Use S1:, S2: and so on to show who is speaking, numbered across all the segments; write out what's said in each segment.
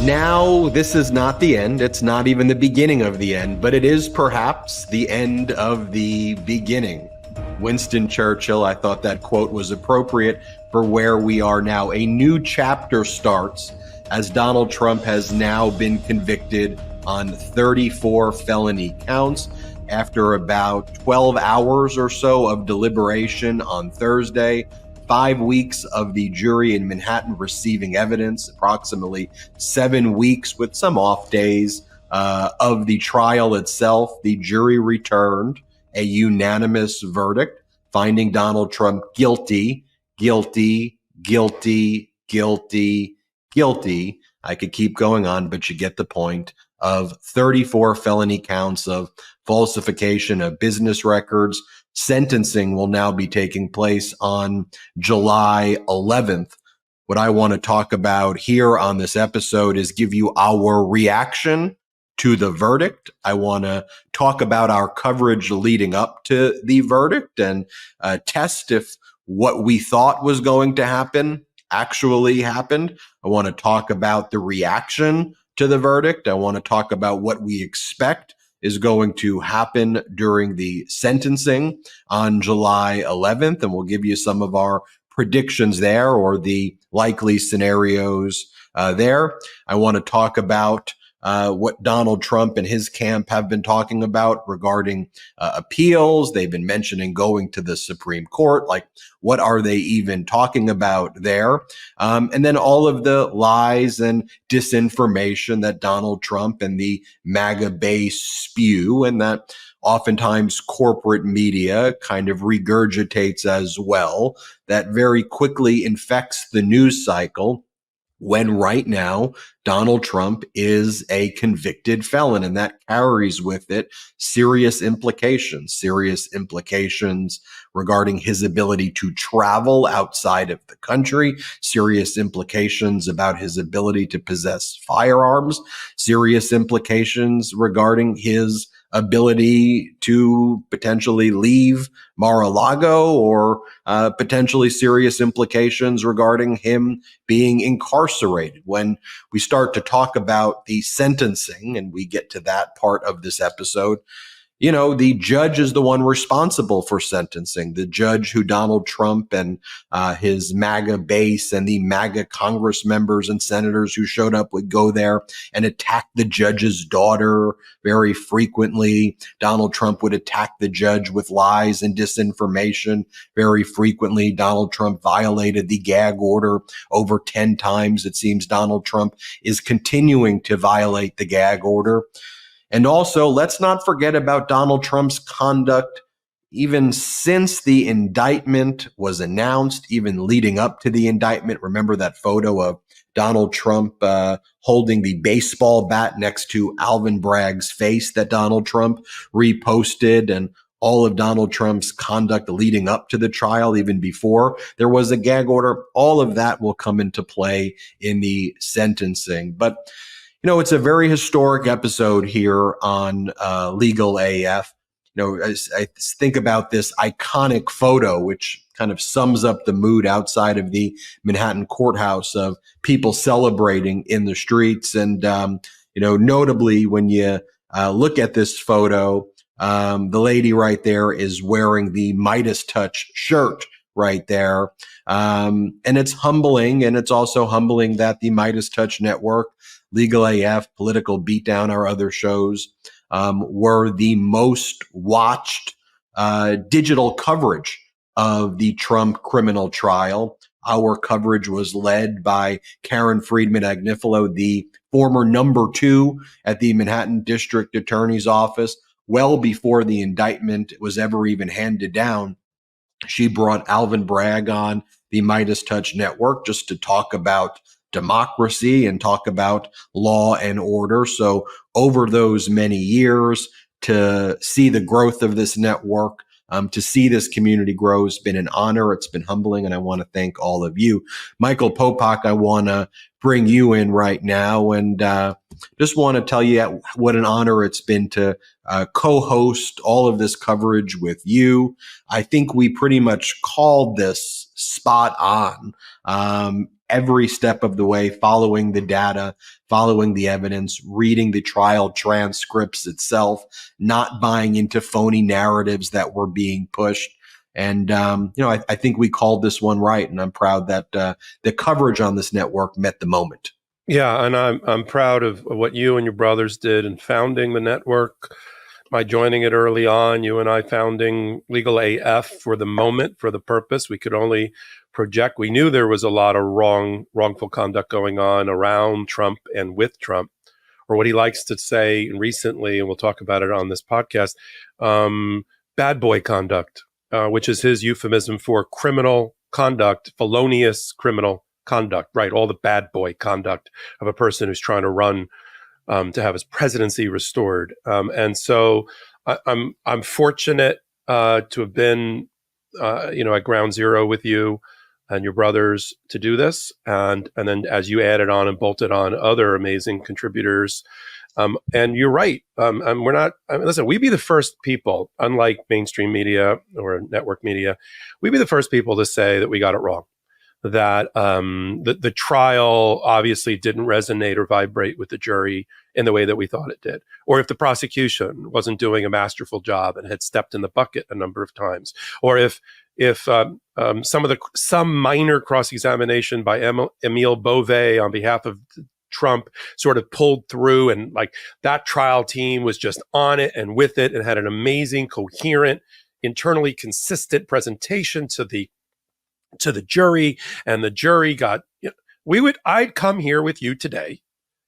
S1: Now, this is not the end. It's not even the beginning of the end, but it is perhaps the end of the beginning. Winston Churchill, I thought that quote was appropriate for where we are now. A new chapter starts as Donald Trump has now been convicted on 34 felony counts after about 12 hours or so of deliberation on Thursday. 5 weeks of the jury in Manhattan receiving evidence, approximately 7 weeks with some off days of the trial itself. The jury returned a unanimous verdict, finding Donald Trump guilty, guilty, guilty, guilty, guilty. I could keep going on, but you get the point, of 34 felony counts of falsification of business records. Sentencing will now be taking place on July 11th. What I want to talk about here on this episode is give you our reaction to the verdict. I want to talk about our coverage leading up to the verdict and test if what we thought was going to happen actually happened. I want to talk about the reaction to the verdict. I want to talk about what we expect is going to happen during the sentencing on July 11th. And we'll give you some of our predictions there, or the likely scenarios there. I want to talk about what Donald Trump and his camp have been talking about regarding appeals. They've been mentioning going to the Supreme Court. Like, what are they even talking about there? And then all of the lies and disinformation that Donald Trump and the MAGA base spew, and that oftentimes corporate media kind of regurgitates as well, that very quickly infects the news cycle, when right now Donald Trump is a convicted felon, and that carries with it serious implications regarding his ability to travel outside of the country, serious implications about his ability to possess firearms, serious implications regarding his ability to potentially leave Mar-a-Lago, or potentially serious implications regarding him being incarcerated. When we start to talk about the sentencing, and we get to that part of this episode, you know, the judge is the one responsible for sentencing. The judge who Donald Trump and his MAGA base and the MAGA Congress members and senators who showed up would go there and attack the judge's daughter very frequently. Donald Trump would attack the judge with lies and disinformation very frequently. Donald Trump violated the gag order over 10 times. It seems Donald Trump is continuing to violate the gag order. And also, let's not forget about Donald Trump's conduct even since the indictment was announced, even leading up to the indictment. Remember that photo of Donald Trump holding the baseball bat next to Alvin Bragg's face that Donald Trump reposted, and all of Donald Trump's conduct leading up to the trial, even before there was a gag order. All of that will come into play in the sentencing. But you know, it's a very historic episode here on Legal AF. You know, I think about this iconic photo, which kind of sums up the mood outside of the Manhattan courthouse, of people celebrating in the streets. And, you know, notably when you look at this photo, the lady right there is wearing the Midas Touch shirt right there. And it's humbling. And it's also humbling that the Midas Touch Network, Legal AF, Political Beatdown, our other shows, were the most watched digital coverage of the Trump criminal trial. Our coverage was led by Karen Friedman-Agnifilo, the former number 2 at the Manhattan District Attorney's Office. Well before the indictment was ever even handed down, she brought Alvin Bragg on the Midas Touch Network just to talk about democracy and talk about law and order. So over those many years, to see the growth of this network, to see this community grow, has been an honor. It's been humbling, and I want to thank all of you. Michael Popok, I want to bring you in right now, and just want to tell you what an honor it's been to co-host all of this coverage with you. I think we pretty much called this spot on. every step of the way, following the data, following the evidence, reading the trial transcripts itself, not buying into phony narratives that were being pushed. And, I think we called this one right. And I'm proud that the coverage on this network met the moment.
S2: Yeah, and I'm proud of what you and your brothers did in founding the network, by joining it early on. You and I founding Legal AF for the moment, for the purpose. We could only project. We knew there was a lot of wrongful conduct going on around Trump and with Trump, or what he likes to say recently, and we'll talk about it on this podcast, bad boy conduct, which is his euphemism for criminal conduct, felonious criminal conduct, right? All the bad boy conduct of a person who's trying to run to have his presidency restored. And so I'm fortunate to have been, at ground zero with you and your brothers to do this. And then as you added on and bolted on other amazing contributors. And you're right. Listen, we'd be the first people, unlike mainstream media or network media, we'd be the first people to say that we got it wrong. That the trial obviously didn't resonate or vibrate with the jury in the way that we thought it did, or if the prosecution wasn't doing a masterful job and had stepped in the bucket a number of times, or if some minor cross-examination by Emile Beauvais on behalf of Trump sort of pulled through, and like that trial team was just on it and with it and had an amazing, coherent, internally consistent presentation to the jury, and the jury got, I'd come here with you today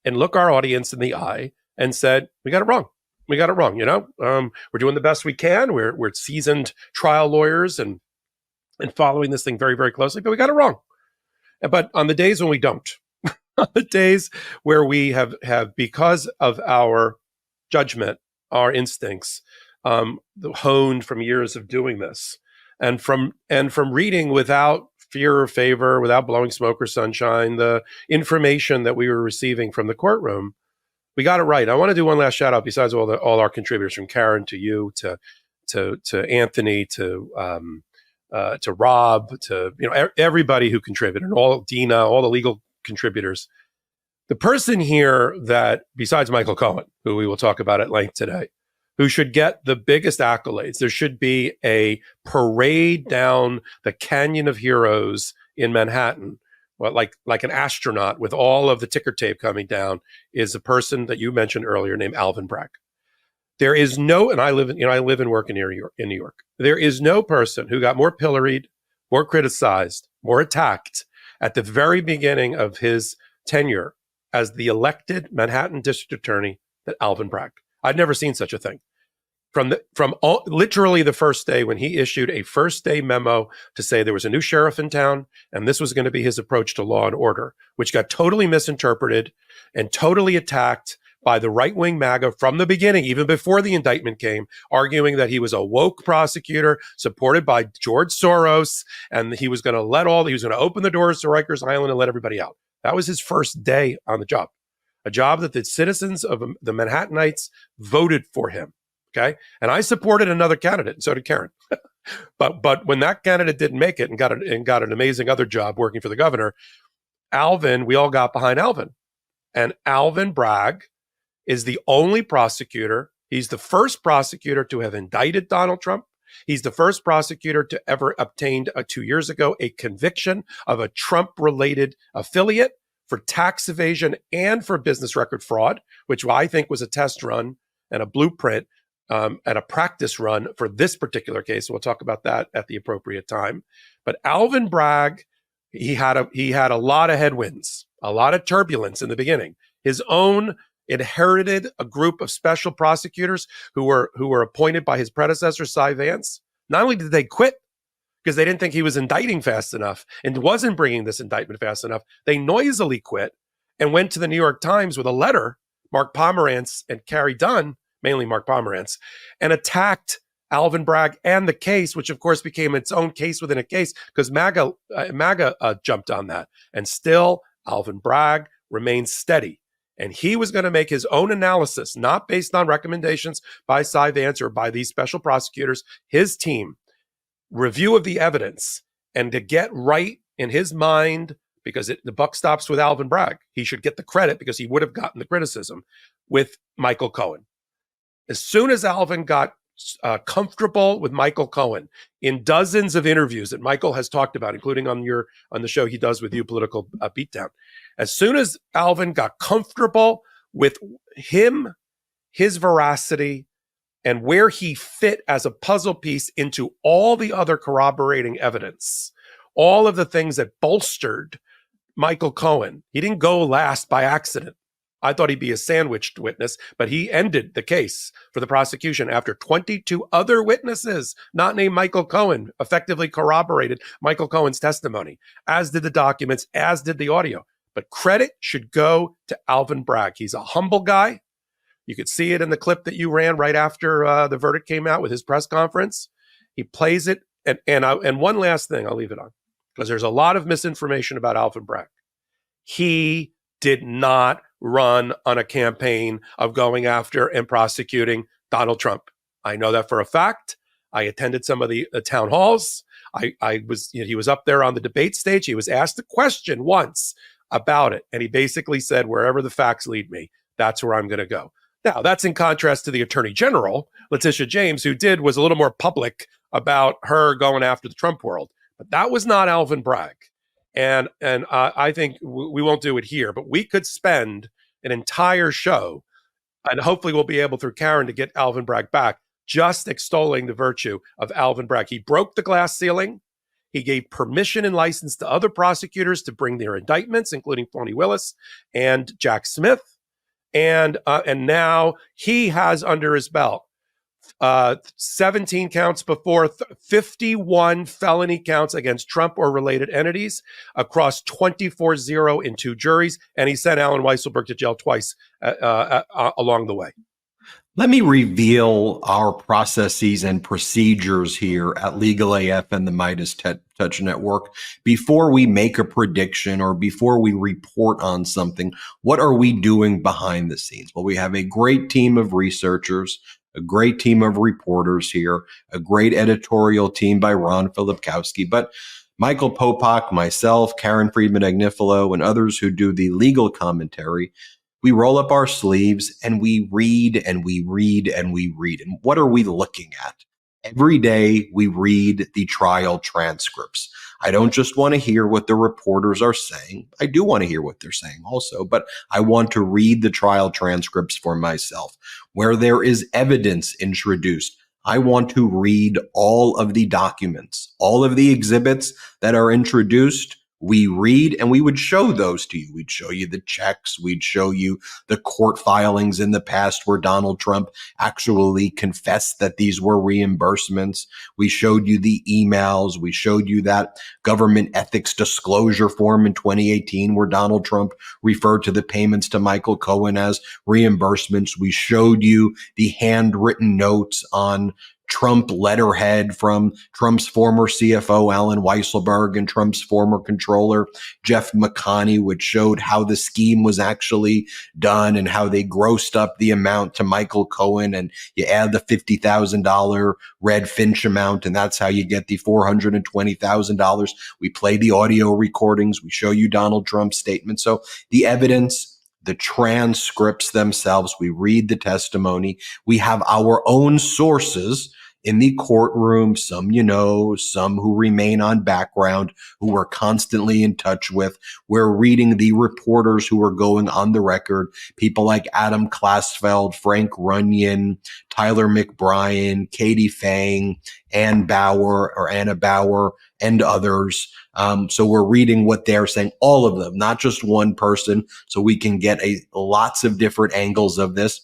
S2: and look our audience in the eye and said, we got it wrong. We got it wrong. We're doing the best we can. We're seasoned trial lawyers and following this thing very, very closely, but we got it wrong. But on the days when we don't, on the days where we have because of our judgment, our instincts, honed from years of doing this, and from reading without fear or favor, without blowing smoke or sunshine, the information that we were receiving from the courtroom, we got it right. I want to do one last shout out, besides all our contributors, from Karen to you to Anthony to Rob to everybody who contributed, and all Dina, all the legal contributors. The person here that, besides Michael Cohen, who we will talk about at length today, who should get the biggest accolades. There should be a parade down the Canyon of Heroes in Manhattan, like an astronaut with all of the ticker tape coming down, is a person that you mentioned earlier named Alvin Bragg. There is no, and I live and work in New York. There is no person who got more pilloried, more criticized, more attacked at the very beginning of his tenure as the elected Manhattan district attorney than Alvin Bragg. I'd never seen such a thing. Literally the first day, when he issued a first day memo to say there was a new sheriff in town and this was going to be his approach to law and order, which got totally misinterpreted and totally attacked by the right-wing MAGA from the beginning, even before the indictment came, arguing that he was a woke prosecutor supported by George Soros, and he was going to open the doors to Rikers Island and let everybody out. That was his first day on the job. A job that the citizens of the Manhattanites voted for him. Okay. And I supported another candidate, and so did Karen. but when that candidate didn't make it and got an amazing other job working for the governor, we all got behind Alvin. And Alvin Bragg is the only prosecutor. He's the first prosecutor to have indicted Donald Trump. He's the first prosecutor to ever obtained 2 years ago a conviction of a Trump-related affiliate for tax evasion and for business record fraud, which I think was a test run and a blueprint and a practice run for this particular case. We'll talk about that at the appropriate time. But Alvin Bragg, he had a lot of headwinds, a lot of turbulence in the beginning. His own inherited a group of special prosecutors who were appointed by his predecessor, Cy Vance. Not only did they quit because they didn't think he was indicting fast enough and wasn't bringing this indictment fast enough, they noisily quit and went to the New York Times with a letter, Mark Pomerantz and Carrie Dunn, mainly Mark Pomerantz, and attacked Alvin Bragg and the case, which of course became its own case within a case because MAGA jumped on that. And still, Alvin Bragg remains steady. And he was going to make his own analysis, not based on recommendations by Cy Vance or by these special prosecutors, his team, review of the evidence, and to get right in his mind because the buck stops with Alvin Bragg. He should get the credit because he would have gotten the criticism with Michael Cohen. As soon as Alvin got comfortable with Michael Cohen in dozens of interviews that Michael has talked about, including on the show he does with you, Political Beatdown. As soon as Alvin got comfortable with him, his veracity, and where he fit as a puzzle piece into all the other corroborating evidence, all of the things that bolstered Michael Cohen, he didn't go last by accident. I thought he'd be a sandwiched witness, but he ended the case for the prosecution after 22 other witnesses, not named Michael Cohen, effectively corroborated Michael Cohen's testimony, as did the documents, as did the audio. But credit should go to Alvin Bragg. He's a humble guy. You could see it in the clip that you ran right after the verdict came out with his press conference. He plays it. And one last thing, I'll leave it on, because there's a lot of misinformation about Alvin Bragg. He did not run on a campaign of going after and prosecuting Donald Trump. I know that for a fact. I attended some of the town halls. He was up there on the debate stage. He was asked a question once about it, and he basically said, wherever the facts lead me, that's where I'm going to go. Now, that's in contrast to the Attorney General, Letitia James, who was a little more public about her going after the Trump world. But that was not Alvin Bragg. And I think we won't do it here, but we could spend an entire show, and hopefully we'll be able through Karen to get Alvin Bragg back, just extolling the virtue of Alvin Bragg. He broke the glass ceiling. He gave permission and license to other prosecutors to bring their indictments, including Fani Willis and Jack Smith. And now he has under his belt 17 counts before 51 felony counts against Trump or related entities across 24-0 in 2 juries. And he sent Alan Weisselberg to jail twice along the way.
S1: Let me reveal our processes and procedures here at Legal AF and the Midas Touch Network. Before we make a prediction or before we report on something, what are we doing behind the scenes? Well, we have a great team of researchers, a great team of reporters here, a great editorial team by Ron Filipkowski, but Michael Popok, myself, Karen Friedman-Agnifilo, and others who do the legal commentary, we roll up our sleeves and we read and we read and we read. And what are we looking at? Every day we read the trial transcripts. I don't just want to hear what the reporters are saying. I do want to hear what they're saying also, but I want to read the trial transcripts for myself. Where there is evidence introduced, I want to read all of the documents, all of the exhibits that are introduced. We read and we would show those to you. We'd show you the checks. We'd show you the court filings in the past where Donald Trump actually confessed that these were reimbursements. We showed you the emails. We showed you that government ethics disclosure form in 2018 where Donald Trump referred to the payments to Michael Cohen as reimbursements. We showed you the handwritten notes on Trump letterhead from Trump's former CFO, Alan Weisselberg, and Trump's former controller, Jeff McConney, which showed how the scheme was actually done and how they grossed up the amount to Michael Cohen. And you add the $50,000 Red Finch amount, and that's how you get the $420,000. We play the audio recordings. We show you Donald Trump's statement. So the evidence, the transcripts themselves, we read the testimony. We have our own sources in the courtroom, some some who remain on background, who we're constantly in touch with. We're reading the reporters who are going on the record, people like Adam Klasfeld, Frank Runyon, Tyler McBrien, Katie Fang, Anna Bauer, and others. So we're reading what they're saying, all of them, not just one person, so we can get lots of different angles of this.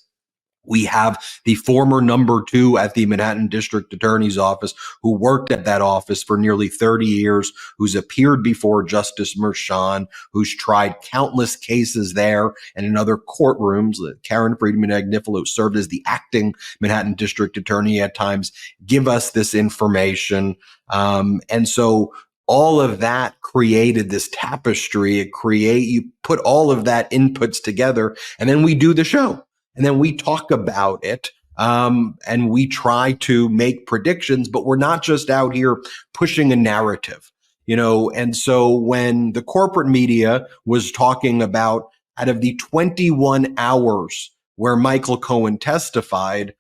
S1: We have the former number 2 at the Manhattan District Attorney's Office who worked at that office for nearly 30 years, who's appeared before Justice Merchan, who's tried countless cases there and in other courtrooms. Karen Friedman-Agnifilo served as the acting Manhattan District Attorney at times, give us this information. And so all of that created this tapestry. You put all of that inputs together, and then we do the show. And then we talk about it, and we try to make predictions, but we're not just out here pushing a narrative. And so when the corporate media was talking about out of the 21 hours where Michael Cohen testified,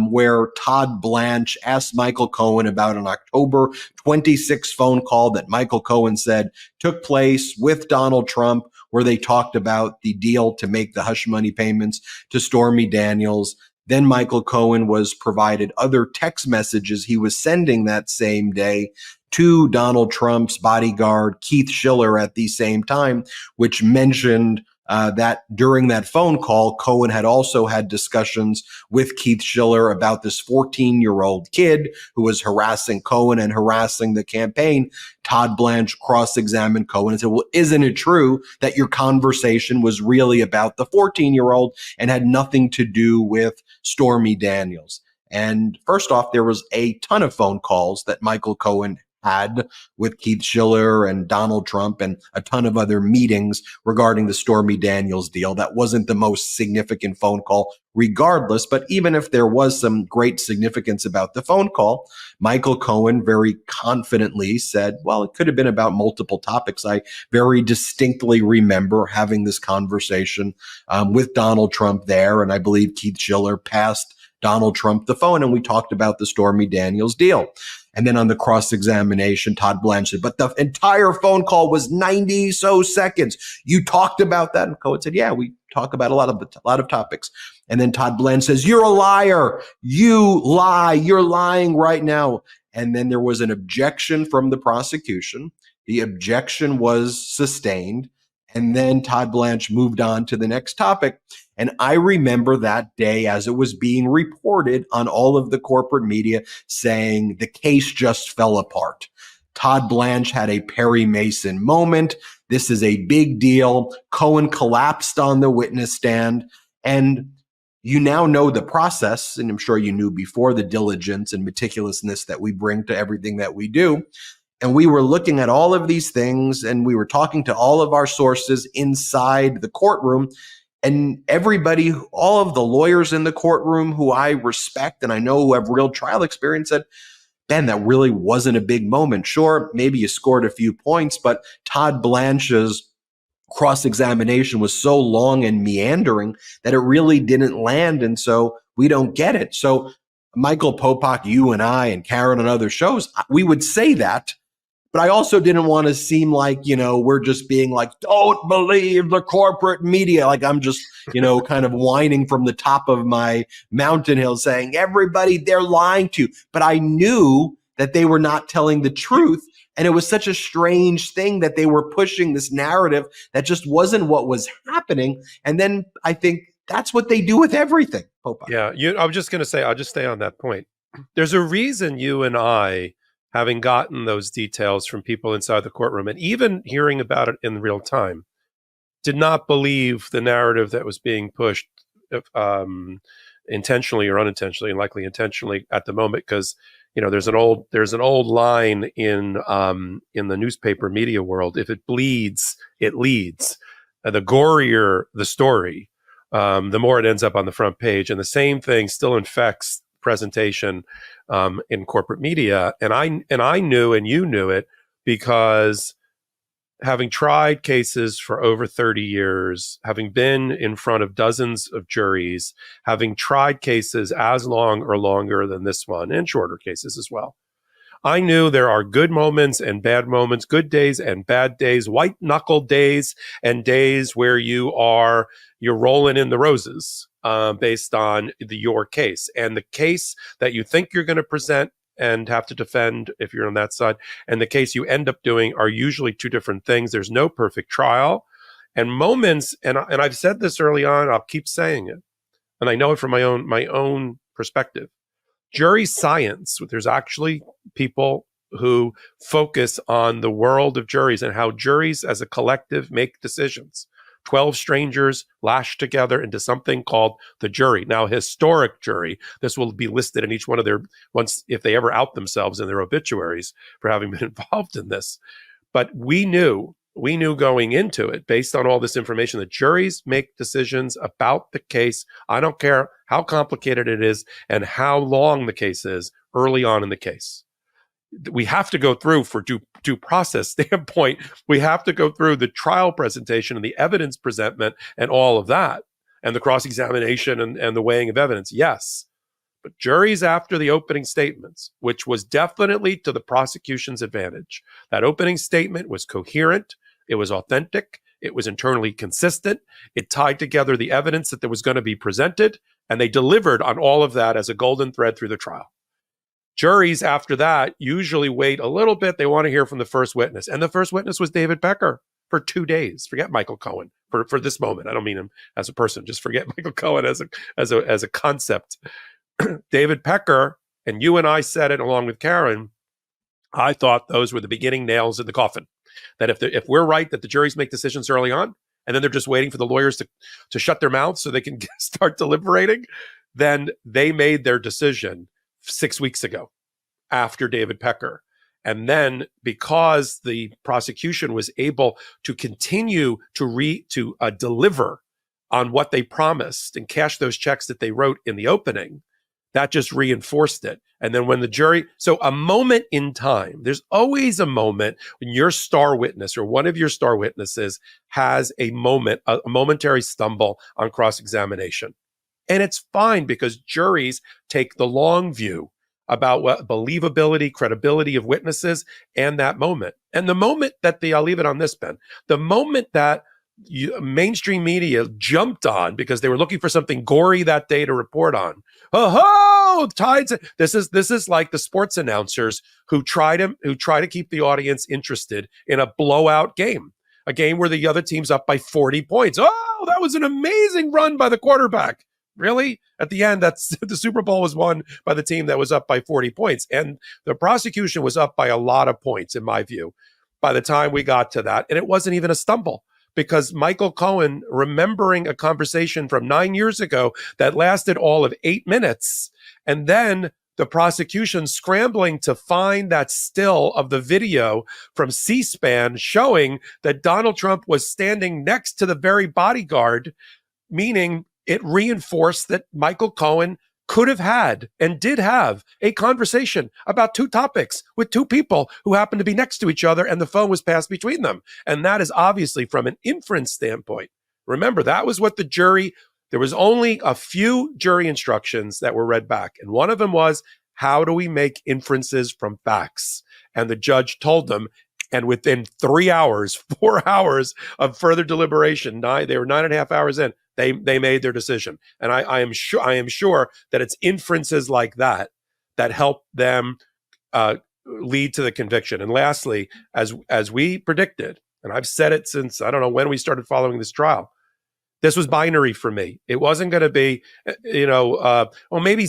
S1: where Todd Blanche asked Michael Cohen about an October 26 phone call that Michael Cohen said took place with Donald Trump, where they talked about the deal to make the hush money payments to Stormy Daniels. Then Michael Cohen was provided other text messages he was sending that same day to Donald Trump's bodyguard, Keith Schiller, at the same time, which mentioned that during that phone call, Cohen had also had discussions with Keith Schiller about this 14-year-old kid who was harassing Cohen and harassing the campaign. Todd Blanche cross-examined Cohen and said, well, isn't it true that your conversation was really about the 14-year-old and had nothing to do with Stormy Daniels? And first off, there was a ton of phone calls that Michael Cohen had with Keith Schiller and Donald Trump and a ton of other meetings regarding the Stormy Daniels deal. That wasn't the most significant phone call regardless, but even if there was some great significance about the phone call, Michael Cohen very confidently said, well, it could have been about multiple topics. I very distinctly remember having this conversation with Donald Trump there, and I believe Keith Schiller passed Donald Trump the phone, and we talked about the Stormy Daniels deal. And then on the cross-examination, Todd Blanche said, but the entire phone call was 90 so seconds. You talked about that? And Cohen said, yeah, we talk about a lot of topics. And then Todd Blanche says, you're a liar. You lie. You're lying right now. And then there was an objection from the prosecution. The objection was sustained. And then Todd Blanche moved on to the next topic. And I remember that day as it was being reported on all of the corporate media saying the case just fell apart. Todd Blanche had a Perry Mason moment. This is a big deal. Cohen collapsed on the witness stand. And you now know the process, and I'm sure you knew before, the diligence and meticulousness that we bring to everything that we do. And we were looking at all of these things, and we were talking to all of our sources inside the courtroom. And everybody, all of the lawyers in the courtroom who I respect and I know who have real trial experience said, Ben, that really wasn't a big moment. Sure, maybe you scored a few points, but Todd Blanche's cross-examination was so long and meandering that it really didn't land. And so we don't get it. So Michael Popok, you and I and Karen on other shows, we would say that. But I also didn't want to seem like, we're just being like, don't believe the corporate media. Like I'm just, kind of whining from the top of my mountain hill saying, everybody, they're lying to you. But I knew that they were not telling the truth. And it was such a strange thing that they were pushing this narrative that just wasn't what was happening. And then I think that's what they do with everything. Popok.
S2: Yeah, I was just going to say, I'll just stay on that point. There's a reason you and I, having gotten those details from people inside the courtroom and even hearing about it in real time, did not believe the narrative that was being pushed intentionally or unintentionally, and likely intentionally at the moment, because there's an old line in the newspaper media world: if it bleeds, it leads. The gorier the story, the more it ends up on the front page, and the same thing still infects presentation in corporate media. And I knew, and you knew it, because having tried cases for over 30 years, having been in front of dozens of juries, having tried cases as long or longer than this one, and shorter cases as well, I knew there are good moments and bad moments, good days and bad days, white knuckle days and days where you're rolling in the roses based on your case. And the case that you think you're going to present and have to defend if you're on that side, and the case you end up doing are usually two different things. There's no perfect trial. And moments, and I've said this early on, I'll keep saying it, and I know it from my own perspective. Jury science, there's actually people who focus on the world of juries and how juries as a collective make decisions. 12 strangers lashed together into something called the jury. Now, historic jury, this will be listed in each one of their, once if they ever out themselves in their obituaries for having been involved in this. But we knew going into it, based on all this information, that juries make decisions about the case. I don't care how complicated it is and how long the case is early on in the case. we have to go through for due process standpoint. We have to go through the trial presentation and the evidence presentment and all of that, and the cross-examination and the weighing of evidence. Yes. But juries after the opening statements, which was definitely to the prosecution's advantage. That opening statement was coherent. It was authentic. It was internally consistent. It tied together the evidence that there was going to be presented, and they delivered on all of that as a golden thread through the trial. Juries after that usually wait a little bit. They want to hear from the first witness. And the first witness was David Pecker for 2 days. Forget Michael Cohen for this moment. I don't mean him as a person. Just forget Michael Cohen as a concept. David Pecker, and you and I said it along with Karen, I thought those were the beginning nails in the coffin. That if we're right that the juries make decisions early on, and then they're just waiting for the lawyers to shut their mouths so they can start deliberating, then they made their decision 6 weeks ago after David Pecker. And then because the prosecution was able to continue to deliver on what they promised and cash those checks that they wrote in the opening, that just reinforced it. And then when the jury, so a moment in time, there's always a moment when your star witness or one of your star witnesses has a momentary stumble on cross-examination. And it's fine because juries take the long view about what believability, credibility of witnesses and that moment. And the moment that I'll leave it on this, Ben, the moment that mainstream media jumped on because they were looking for something gory that day to report on. Tides. This is like the sports announcers who try to keep the audience interested in a blowout game, a game where the other team's up by 40 points. Oh, that was an amazing run by the quarterback. Really? At the end, that's the Super Bowl was won by the team that was up by 40 points. And the prosecution was up by a lot of points, in my view, by the time we got to that. And it wasn't even a stumble. Because Michael Cohen, remembering a conversation from 9 years ago that lasted all of 8 minutes, and then the prosecution scrambling to find that still of the video from C-SPAN showing that Donald Trump was standing next to the very bodyguard, meaning it reinforced that Michael Cohen could have had and did have a conversation about 2 topics with 2 people who happened to be next to each other, and the phone was passed between them. And that is obviously from an inference standpoint. Remember, that was what the jury, there was only a few jury instructions that were read back. And one of them was, how do we make inferences from facts? And the judge told them, and within 3 hours, 4 hours of further deliberation, they were 9.5 hours in, they made their decision. And I am sure that it's inferences like that help them lead to the conviction. And lastly, as we predicted, and I've said it since, I don't know when we started following this trial, this was binary for me. It wasn't going to be, maybe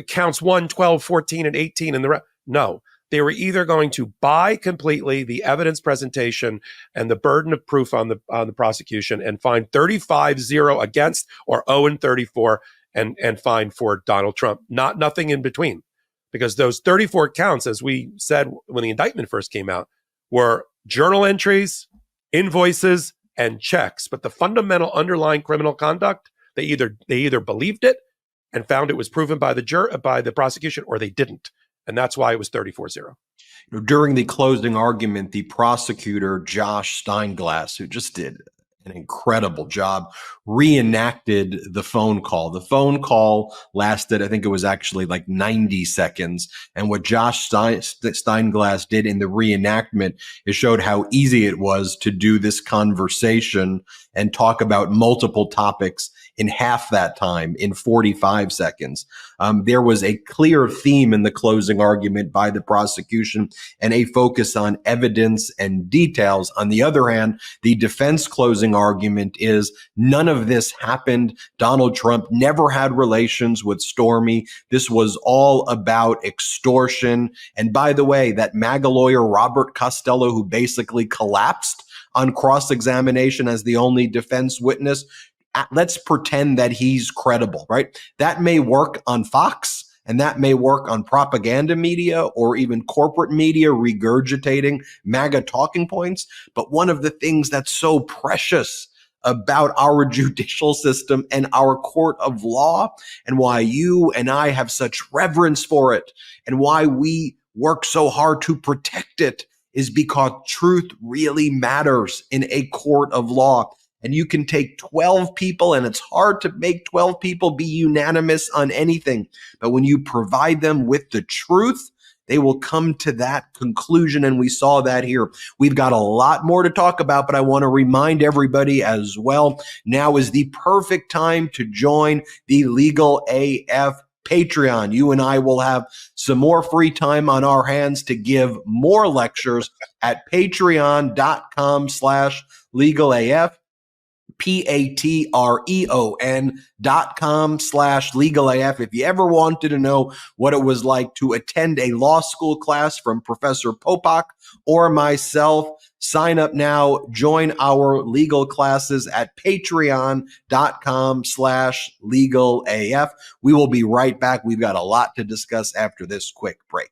S2: counts 1, 12, 14, and 18 and the rest. No. They were either going to buy completely the evidence presentation and the burden of proof on the prosecution and find 35-0 against, or 0-34 and fine for Donald Trump. Nothing in between. Because those 34 counts, as we said when the indictment first came out, were journal entries, invoices, and checks. But the fundamental underlying criminal conduct, they either believed it and found it was proven by the prosecution, or they didn't. And that's why it was 34-0.
S1: During the closing argument, the prosecutor, Josh Steinglass, who just did an incredible job, reenacted the phone call. The phone call lasted, I think it was actually like 90 seconds. And what Josh Steinglass did in the reenactment, it showed how easy it was to do this conversation and talk about multiple topics in half that time, in 45 seconds. There was a clear theme in the closing argument by the prosecution and a focus on evidence and details. On the other hand, the defense closing argument is none of this happened. Donald Trump never had relations with Stormy. This was all about extortion. And by the way, that MAGA lawyer, Robert Costello, who basically collapsed on cross-examination as the only defense witness, let's pretend that he's credible, right? That may work on Fox and that may work on propaganda media or even corporate media regurgitating MAGA talking points. But one of the things that's so precious about our judicial system and our court of law, and why you and I have such reverence for it, and why we work so hard to protect it is because truth really matters in a court of law. And you can take 12 people, and it's hard to make 12 people be unanimous on anything. But when you provide them with the truth, they will come to that conclusion. And we saw that here. We've got a lot more to talk about, but I want to remind everybody as well, now is the perfect time to join the Legal AF Patreon. You and I will have some more free time on our hands to give more lectures at patreon.com/legalaf. patreon.com/legalaf. If you ever wanted to know what it was like to attend a law school class from Professor Popok or myself, sign up now. Join our legal classes at patreon.com/legalaf. We will be right back. We've got a lot to discuss after this quick break.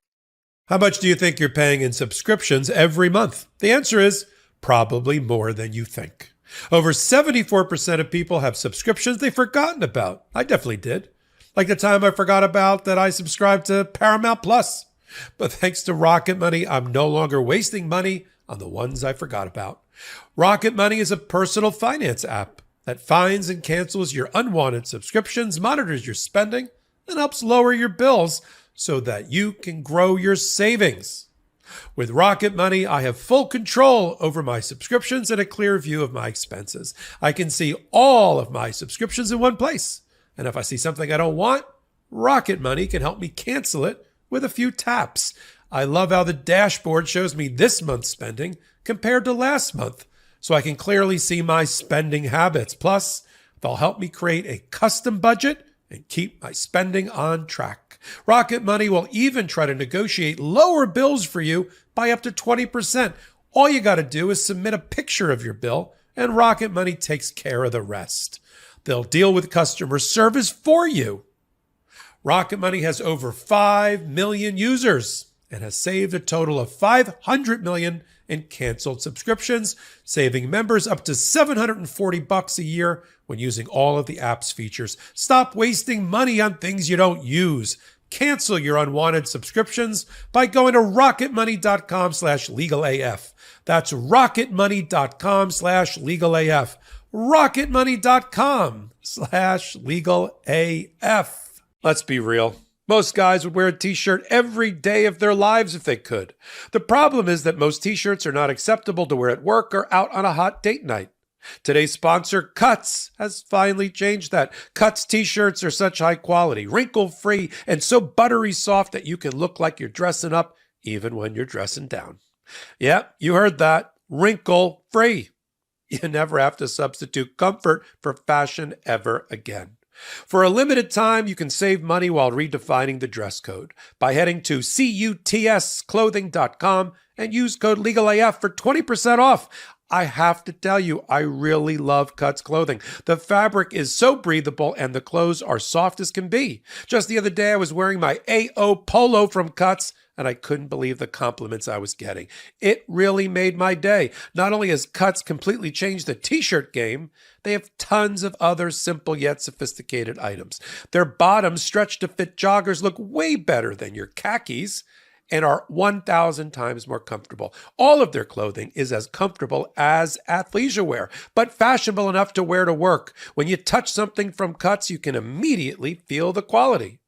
S2: How much do you think you're paying in subscriptions every month? The answer is probably more than you think. Over 74% of people have subscriptions they've forgotten about. I definitely did. Like the time I forgot about that I subscribed to Paramount Plus. But thanks to Rocket Money, I'm no longer wasting money on the ones I forgot about. Rocket Money is a personal finance app that finds and cancels your unwanted subscriptions, monitors your spending, and helps lower your bills so that you can grow your savings. With Rocket Money, I have full control over my subscriptions and a clear view of my expenses. I can see all of my subscriptions in one place. And if I see something I don't want, Rocket Money can help me cancel it with a few taps. I love how the dashboard shows me this month's spending compared to last month, so I can clearly see my spending habits. Plus, they'll help me create a custom budget and keep my spending on track. Rocket Money will even try to negotiate lower bills for you by up to 20%. All you got to do is submit a picture of your bill, and Rocket Money takes care of the rest. They'll deal with customer service for you. Rocket Money has over 5 million users and has saved a total of $500 million in canceled subscriptions, saving members up to $740 a year when using all of the app's features. Stop wasting money on things you don't use. Cancel your unwanted subscriptions by going to rocketmoney.com/legalaf. That's rocketmoney.com/legalaf. rocketmoney.com/legalaf. Let's be real. Most guys would wear a t-shirt every day of their lives if they could. The problem is that most t-shirts are not acceptable to wear at work or out on a hot date night. Today's sponsor, Cuts, has finally changed that. Cuts t-shirts are such high quality, wrinkle-free, and so buttery soft that you can look like you're dressing up even when you're dressing down. Yeah, you heard that. Wrinkle-free. You never have to substitute comfort for fashion ever again. For a limited time, you can save money while redefining the dress code by heading to cutsclothing.com and use code LegalAF for 20% off. I have to tell you, I really love Cuts clothing. The fabric is so breathable and the clothes are soft as can be. Just the other day, I was wearing my AO polo from Cuts and I couldn't believe the compliments I was getting. It really made my day. Not only has Cuts completely changed the t-shirt game, they have tons of other simple yet sophisticated items. Their bottoms stretch to fit joggers look way better than your khakis and are 1,000 times more comfortable. All of their clothing is as comfortable as athleisure wear, but fashionable enough to wear to work. When you touch something from Cuts, you can immediately feel the quality.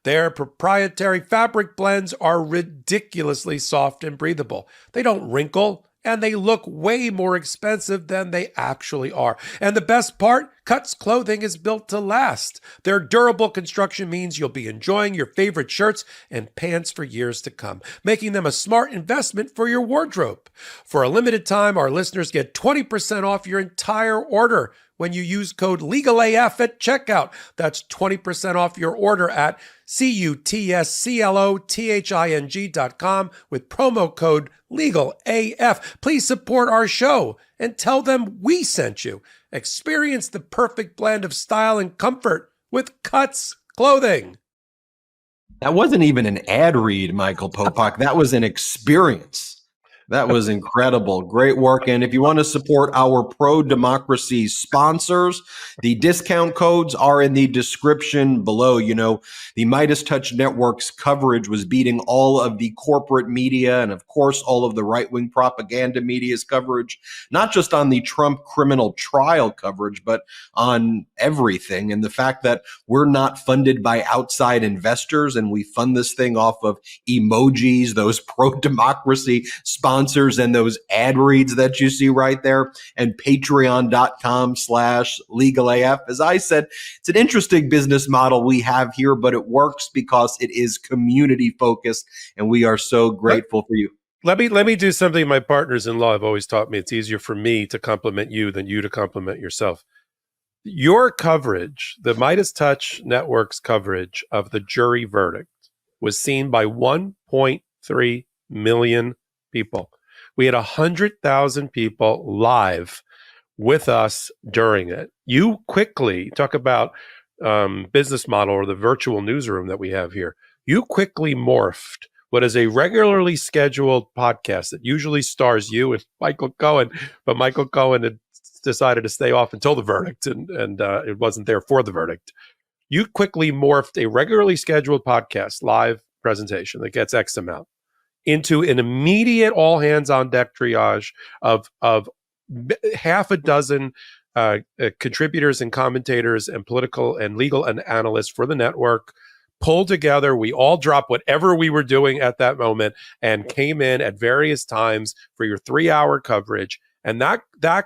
S2: Their proprietary fabric blends are ridiculously soft and breathable. They don't wrinkle, and they look way more expensive than they actually are. And the best part, Cuts clothing is built to last. Their durable construction means you'll be enjoying your favorite shirts and pants for years to come, making them a smart investment for your wardrobe. For a limited time, our listeners get 20% off your entire order when you use code LegalAF at checkout. That's 20% off your order at cutsclothing.com with promo code LegalAF. Please support our show and tell them we sent you. Experience the perfect blend of style and comfort with Cuts clothing.
S1: That wasn't even an ad read, Michael Popok. That was an experience. That was incredible. Great work. And if you want to support our pro-democracy sponsors, the discount codes are in the description below. You know, the Midas Touch Network's coverage was beating all of the corporate media and, of course, all of the right-wing propaganda media's coverage, not just on the Trump criminal trial coverage, but on everything. And the fact that we're not funded by outside investors and we fund this thing off of emojis, those pro-democracy sponsors, and those ad reads that you see right there, and patreon.com/legalaf. As I said, it's an interesting business model we have here, but it works because it is community focused, and we are so grateful for you.
S2: Let me do something my partners in law have always taught me. It's easier for me to compliment you than you to compliment yourself. Your coverage, the Midas Touch Network's coverage of the jury verdict, was seen by 1.3 million people. We had 100,000 people live with us during it. You quickly talk about business model, or the virtual newsroom that we have here. You quickly morphed what is a regularly scheduled podcast that usually stars you and Michael Cohen, but Michael Cohen had decided to stay off until the verdict, and it wasn't there for the verdict. You quickly morphed a regularly scheduled podcast live presentation that gets X amount into an immediate all hands on deck triage of half a dozen contributors and commentators and political and legal and analysts for the network pulled together. We all dropped whatever we were doing at that moment and came in at various times for your 3-hour coverage. And that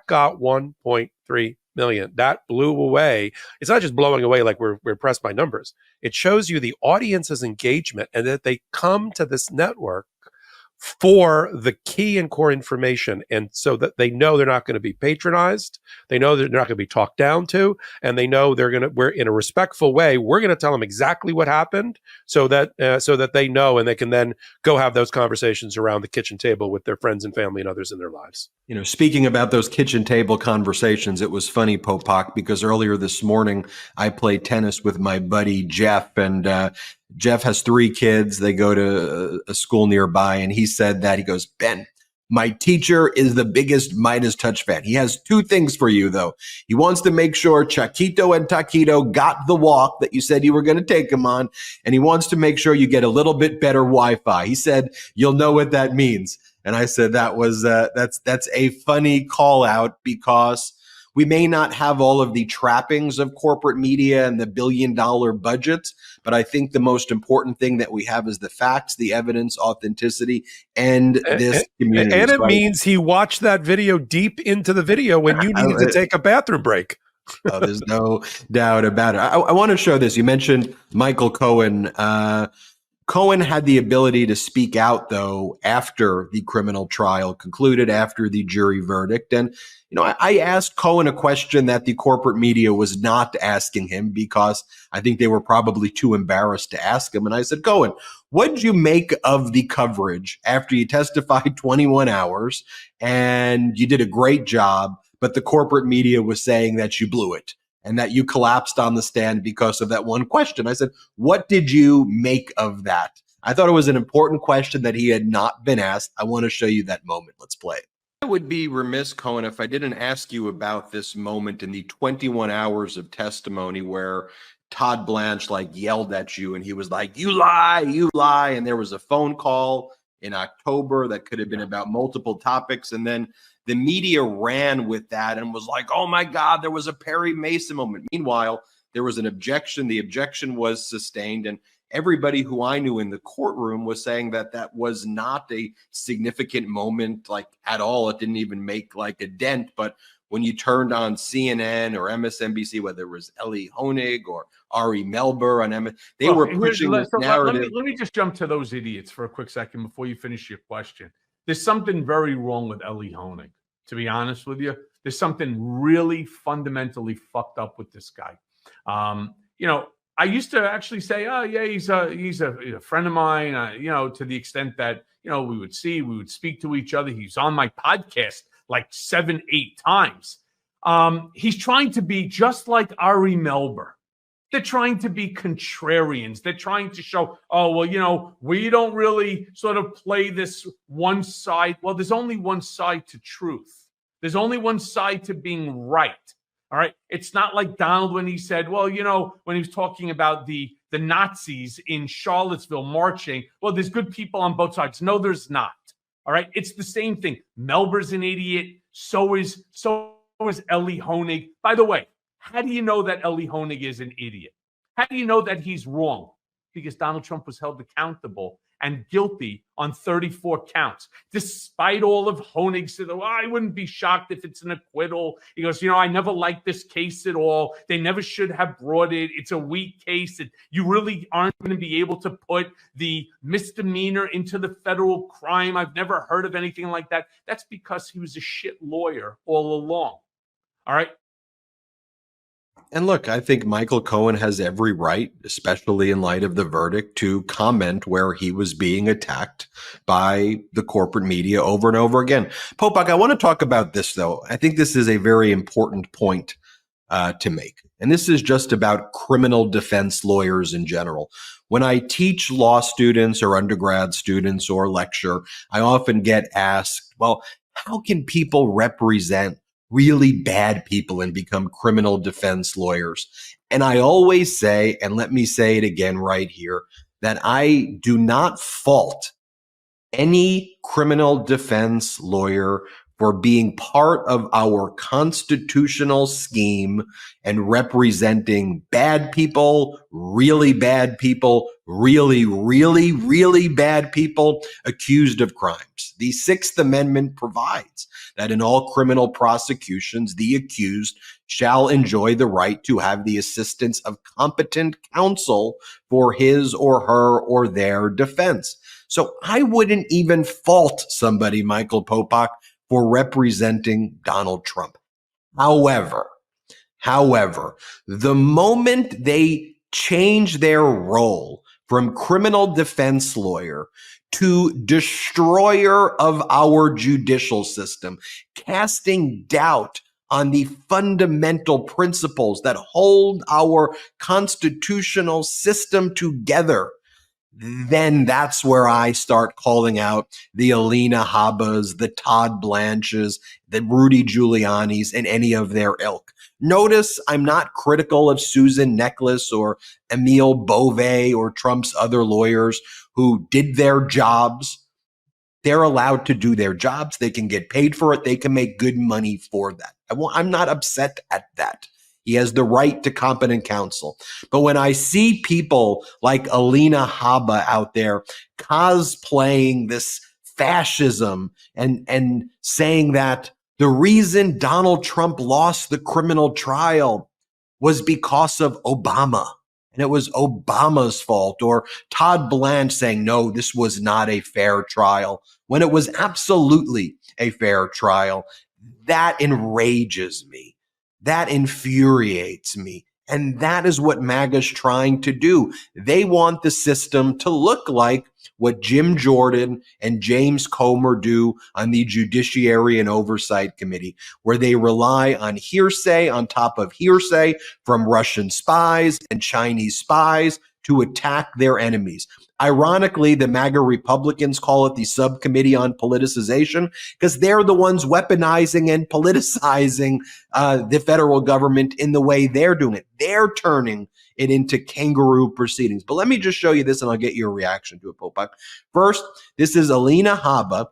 S2: got 1.3 million. That blew away. It's not just blowing away like we're impressed by numbers. It shows you the audience's engagement and that they come to this network for the key and core information, and so that they know they're not going to be patronized, they know they're not going to be talked down to, and they know we're in a respectful way, we're going to tell them exactly what happened, so that they know, and they can then go have those conversations around the kitchen table with their friends and family and others in their lives.
S1: You know, speaking about those kitchen table conversations, it was funny, Popok, because earlier this morning I played tennis with my buddy Jeff, and Jeff has 3 kids. They go to a school nearby, and he said that, he goes, Ben, my teacher is the biggest Midas Touch fan. He has 2 things for you, though. He wants to make sure Chaquito and Taquito got the walk that you said you were going to take them on, and he wants to make sure you get a little bit better Wi-Fi. He said, you'll know what that means. And I said that was that's a funny call out, because we may not have all of the trappings of corporate media and the billion-dollar budgets, but I think the most important thing that we have is the facts, the evidence, authenticity, and this community.
S2: And it means he watched that video deep into the video when you needed to take a bathroom break.
S1: Oh, there's no doubt about it. I want to show this. You mentioned Michael Cohen. Cohen had the ability to speak out, though, after the criminal trial concluded, after the jury verdict. And, you know, I asked Cohen a question that the corporate media was not asking him, because I think they were probably too embarrassed to ask him. And I said, Cohen, what did you make of the coverage after you testified 21 hours and you did a great job, but the corporate media was saying that you blew it and that you collapsed on the stand because of that one question? I said, what did you make of that? I thought it was an important question that he had not been asked. I want to show you that moment. Let's play it. I would be remiss, Cohen, if I didn't ask you about this moment in the 21 hours of testimony where Todd Blanche yelled at you and he was like, you lie, you lie. And there was a phone call in October that could have been about multiple topics. And then the media ran with that and was like, oh my God, there was a Perry Mason moment. Meanwhile, there was an objection. The objection was sustained. And everybody who I knew in the courtroom was saying that that was not a significant moment, at all. It didn't even make a dent. But when you turned on CNN or MSNBC, whether it was Ellie Honig or Ari Melber on MS, they were pushing this narrative.
S3: Let me just jump to those idiots for a quick second before you finish your question. There's something very wrong with Ellie Honig, to be honest with you. There's something really fundamentally fucked up with this guy. I used to actually say, oh yeah, he's a friend of mine, to the extent that, we would speak to each other. He's on my podcast 7-8 times. He's trying to be just like Ari Melber. They're trying to be contrarians. They're trying to show, oh, well, we don't really sort of play this one side. Well, there's only one side to truth. There's only one side to being right. All right. It's not like Donald when he said, well, when he was talking about the Nazis in Charlottesville marching, well, there's good people on both sides. No, there's not. All right. It's the same thing. Melber's an idiot. So is Ellie Honig. By the way, how do you know that Ellie Honig is an idiot? How do you know that he's wrong? Because Donald Trump was held accountable and guilty on 34 counts. Despite all of Honig said, well, I wouldn't be shocked if it's an acquittal. He goes, I never liked this case at all. They never should have brought it. It's a weak case. You really aren't going to be able to put the misdemeanor into the federal crime. I've never heard of anything like that. That's because he was a shit lawyer all along. All right.
S1: And look, I think Michael Cohen has every right, especially in light of the verdict, to comment where he was being attacked by the corporate media over and over again. Popok, I want to talk about this, though. I think this is a very important point to make. And this is just about criminal defense lawyers in general. When I teach law students or undergrad students or lecture, I often get asked, well, how can people represent really bad people and become criminal defense lawyers? And I always say, and let me say it again right here, that I do not fault any criminal defense lawyer for being part of our constitutional scheme and representing bad people, really, really, really bad people accused of crimes. The Sixth Amendment provides that in all criminal prosecutions, the accused shall enjoy the right to have the assistance of competent counsel for his or her or their defense. So I wouldn't even fault somebody, Michael Popok, for representing Donald Trump. However, the moment they change their role from criminal defense lawyer to destroyer of our judicial system, casting doubt on the fundamental principles that hold our constitutional system together, then that's where I start calling out the Alina Habbas, the Todd Blanches, the Rudy Giulianis, and any of their ilk. Notice I'm not critical of Susan Neckles or Emile Beauvais or Trump's other lawyers who did their jobs. They're allowed to do their jobs. They can get paid for it. They can make good money for that. I'm not upset at that. He has the right to competent counsel. But when I see people like Alina Habba out there cosplaying this fascism and saying that the reason Donald Trump lost the criminal trial was because of Obama, and it was Obama's fault, or Todd Blanche saying, no, this was not a fair trial, when it was absolutely a fair trial, that enrages me. That infuriates me. And that is what MAGA's trying to do. They want the system to look like what Jim Jordan and James Comer do on the Judiciary and Oversight Committee, where they rely on hearsay on top of hearsay from Russian spies and Chinese spies to attack their enemies. Ironically, the MAGA Republicans call it the Subcommittee on Politicization because they're the ones weaponizing and politicizing the federal government in the way they're doing it. They're turning it into kangaroo proceedings. But let me just show you this and I'll get your reaction to it, Popok. First, this is Alina Habba,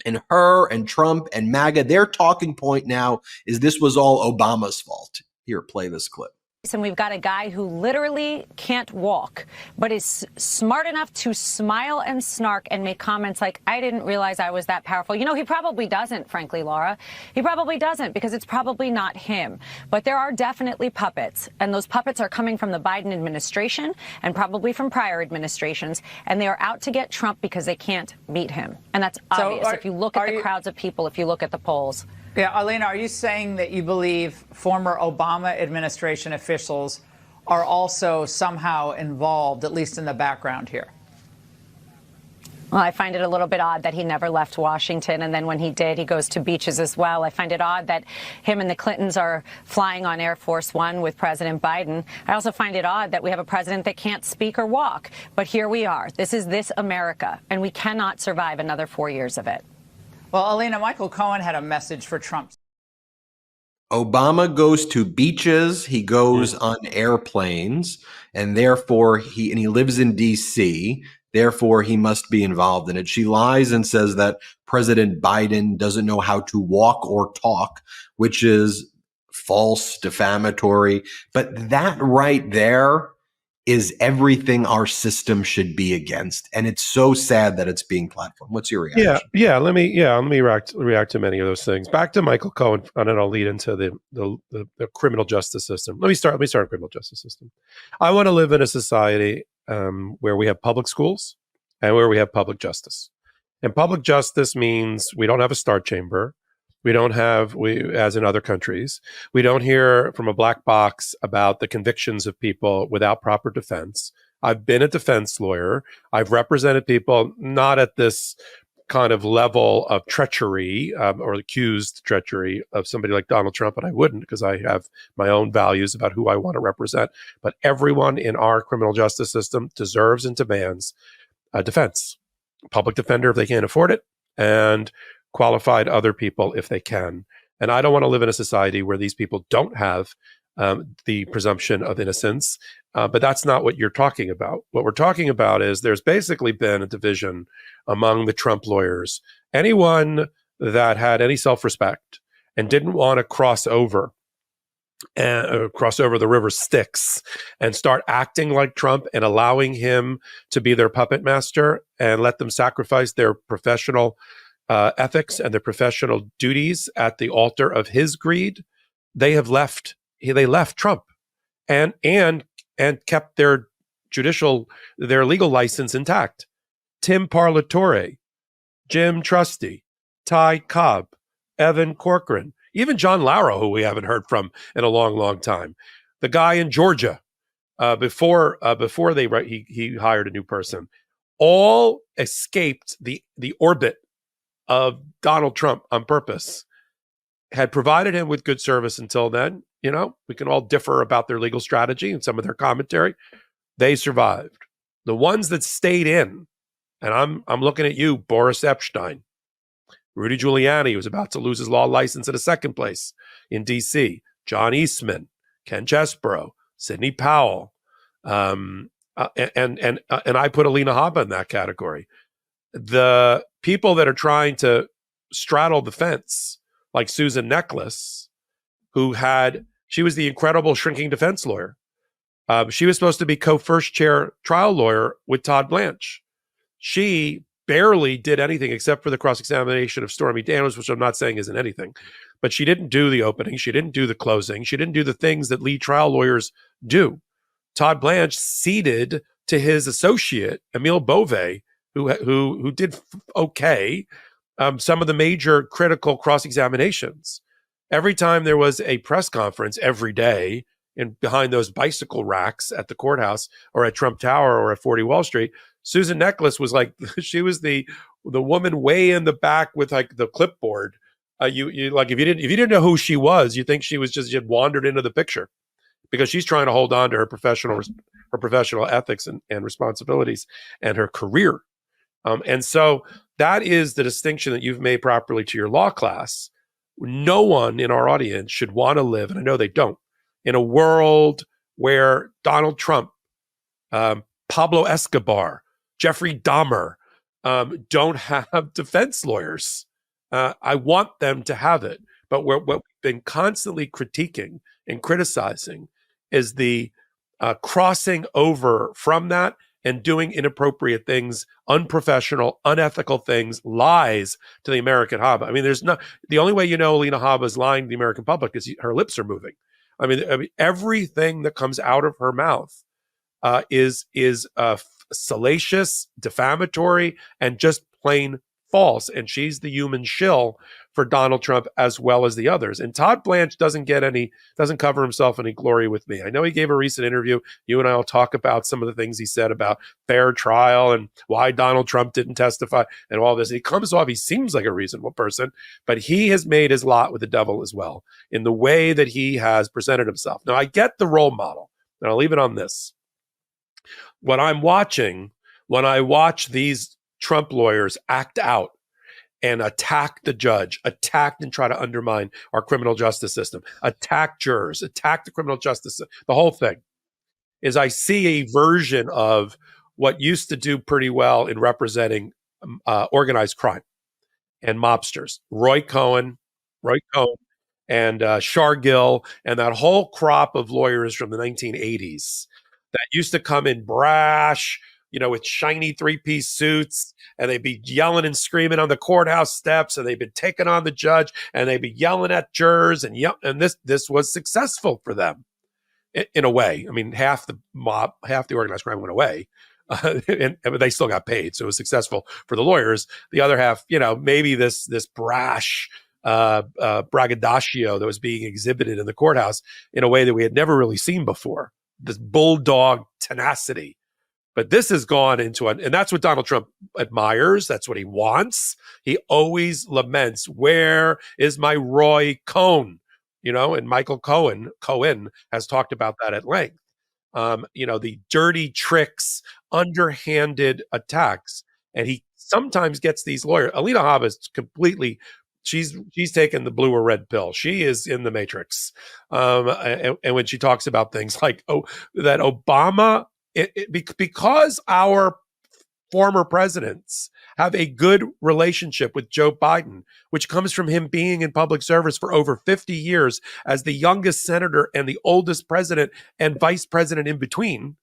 S1: and her and Trump and MAGA. Their talking point now is this was all Obama's fault. Here, play this clip.
S4: And we've got a guy who literally can't walk, but is smart enough to smile and snark and make comments like, I didn't realize I was that powerful. You know, he probably doesn't, frankly, Laura. He probably doesn't, because it's probably not him. But there are definitely puppets, and those puppets are coming from the Biden administration and probably from prior administrations, and they are out to get Trump because they can't beat him. And that's obvious if you look at the crowds of people, if you look at the polls.
S5: Yeah, Alina, are you saying that you believe former Obama administration officials are also somehow involved, at least in the background here?
S4: Well, I find it a little bit odd that he never left Washington. And then when he did, he goes to beaches as well. I find it odd that him and the Clintons are flying on Air Force One with President Biden. I also find it odd that we have a president that can't speak or walk. But here we are. This is this America, and we cannot survive another 4 years of it.
S5: Well, Alina, Michael Cohen had a message for Trump.
S1: Obama goes to beaches, he goes on airplanes, and therefore he lives in D.C., therefore he must be involved in it. She lies and says that President Biden doesn't know how to walk or talk, which is false, defamatory. But that right there is everything our system should be against. And it's so sad that it's being platformed. What's your reaction?
S2: Let me react to many of those things. Back to Michael Cohen, and then I'll lead into the criminal justice system. Let me start with criminal justice system. I want to live in a society where we have public schools and where we have public justice. And public justice means we don't have a star chamber. As in other countries, we don't hear from a black box about the convictions of people without proper defense. I've been a defense lawyer. I've represented people not at this kind of level of treachery or accused treachery of somebody like Donald Trump, and I wouldn't, because I have my own values about who I want to represent. But everyone in our criminal justice system deserves and demands a defense, public defender if they can't afford it, and qualified other people if they can. And I don't want to live in a society where these people don't have the presumption of innocence. But that's not what you're talking about. What we're talking about is there's basically been a division among the Trump lawyers. Anyone that had any self-respect and didn't want to cross over the river Styx and start acting like Trump and allowing him to be their puppet master and let them sacrifice their professional ethics and their professional duties at the altar of his greed, they left Trump and kept their legal license intact. Tim Parlatore, Jim Trusty, Ty Cobb, Evan Corcoran, even John Lauro, who we haven't heard from in a long, long time. The guy in Georgia, before he hired a new person, all escaped the orbit of Donald Trump on purpose, had provided him with good service until then. You know, we can all differ about their legal strategy and some of their commentary. They survived. The ones that stayed in, and I'm looking at you, Boris Epshteyn, Rudy Giuliani, was about to lose his law license in a second place in D.C., John Eastman, Ken Chesborough, Sidney Powell, and I put Alina Habba in that category. The people that are trying to straddle the fence, like Susan Necklace, she was the incredible shrinking defense lawyer. She was supposed to be co-first chair trial lawyer with Todd Blanche. She barely did anything except for the cross-examination of Stormy Daniels, which I'm not saying isn't anything. But she didn't do the opening. She didn't do the closing. She didn't do the things that lead trial lawyers do. Todd Blanche ceded to his associate, Emile Bove, who did okay, some of the major critical cross-examinations. Every time there was a press conference every day behind those bicycle racks at the courthouse or at Trump Tower or at 40 Wall Street, Susan Necklace was like, she was the woman way in the back with like the clipboard. You like, if you didn't know who she was, you think she had wandered into the picture, because she's trying to hold on to her professional ethics and responsibilities and her career. And so that is the distinction that you've made properly to your law class. No one in our audience should want to live, and I know they don't, in a world where Donald Trump, Pablo Escobar, Jeffrey Dahmer don't have defense lawyers. I want them to have it. But what we've been constantly critiquing and criticizing is the crossing over from that and doing inappropriate things, unprofessional, unethical things, lies to the American Habba. I mean, the only way you know Alina Habba is lying to the American public is her lips are moving. I mean, everything that comes out of her mouth is salacious, defamatory, and just plain false, and she's the human shill for Donald Trump as well as the others. And Todd Blanche doesn't cover himself any glory with me. I know he gave a recent interview. You and I will talk about some of the things he said about fair trial and why Donald Trump didn't testify and all this. He seems like a reasonable person, but he has made his lot with the devil as well in the way that he has presented himself. Now, I get the role model, and I'll leave it on this. What I'm watching, when I watch these Trump lawyers act out and attack the judge, attack and try to undermine our criminal justice system, attack jurors, attack the criminal justice, the whole thing, is I see a version of what used to do pretty well in representing organized crime and mobsters. Roy Cohn, and Shargill, and that whole crop of lawyers from the 1980s that used to come in brash, with shiny three-piece suits, and they'd be yelling and screaming on the courthouse steps, and they'd been taking on the judge, and they'd be yelling at jurors, and this was successful for them in a way. I mean, half the organized crime went away, and they still got paid, so it was successful for the lawyers. The other half, maybe this brash braggadocio that was being exhibited in the courthouse in a way that we had never really seen before. This bulldog tenacity. But this has gone into and that's what Donald Trump admires. That's what he wants. He always laments, where is my Roy Cohn? And Michael Cohen has talked about that at length. The dirty tricks, underhanded attacks. And he sometimes gets these lawyers. Alina Habba is completely, she's taken the blue or red pill. She is in the Matrix. And when she talks about things like, that Obama, because our former presidents have a good relationship with Joe Biden, which comes from him being in public service for over 50 years as the youngest senator and the oldest president and vice president in between.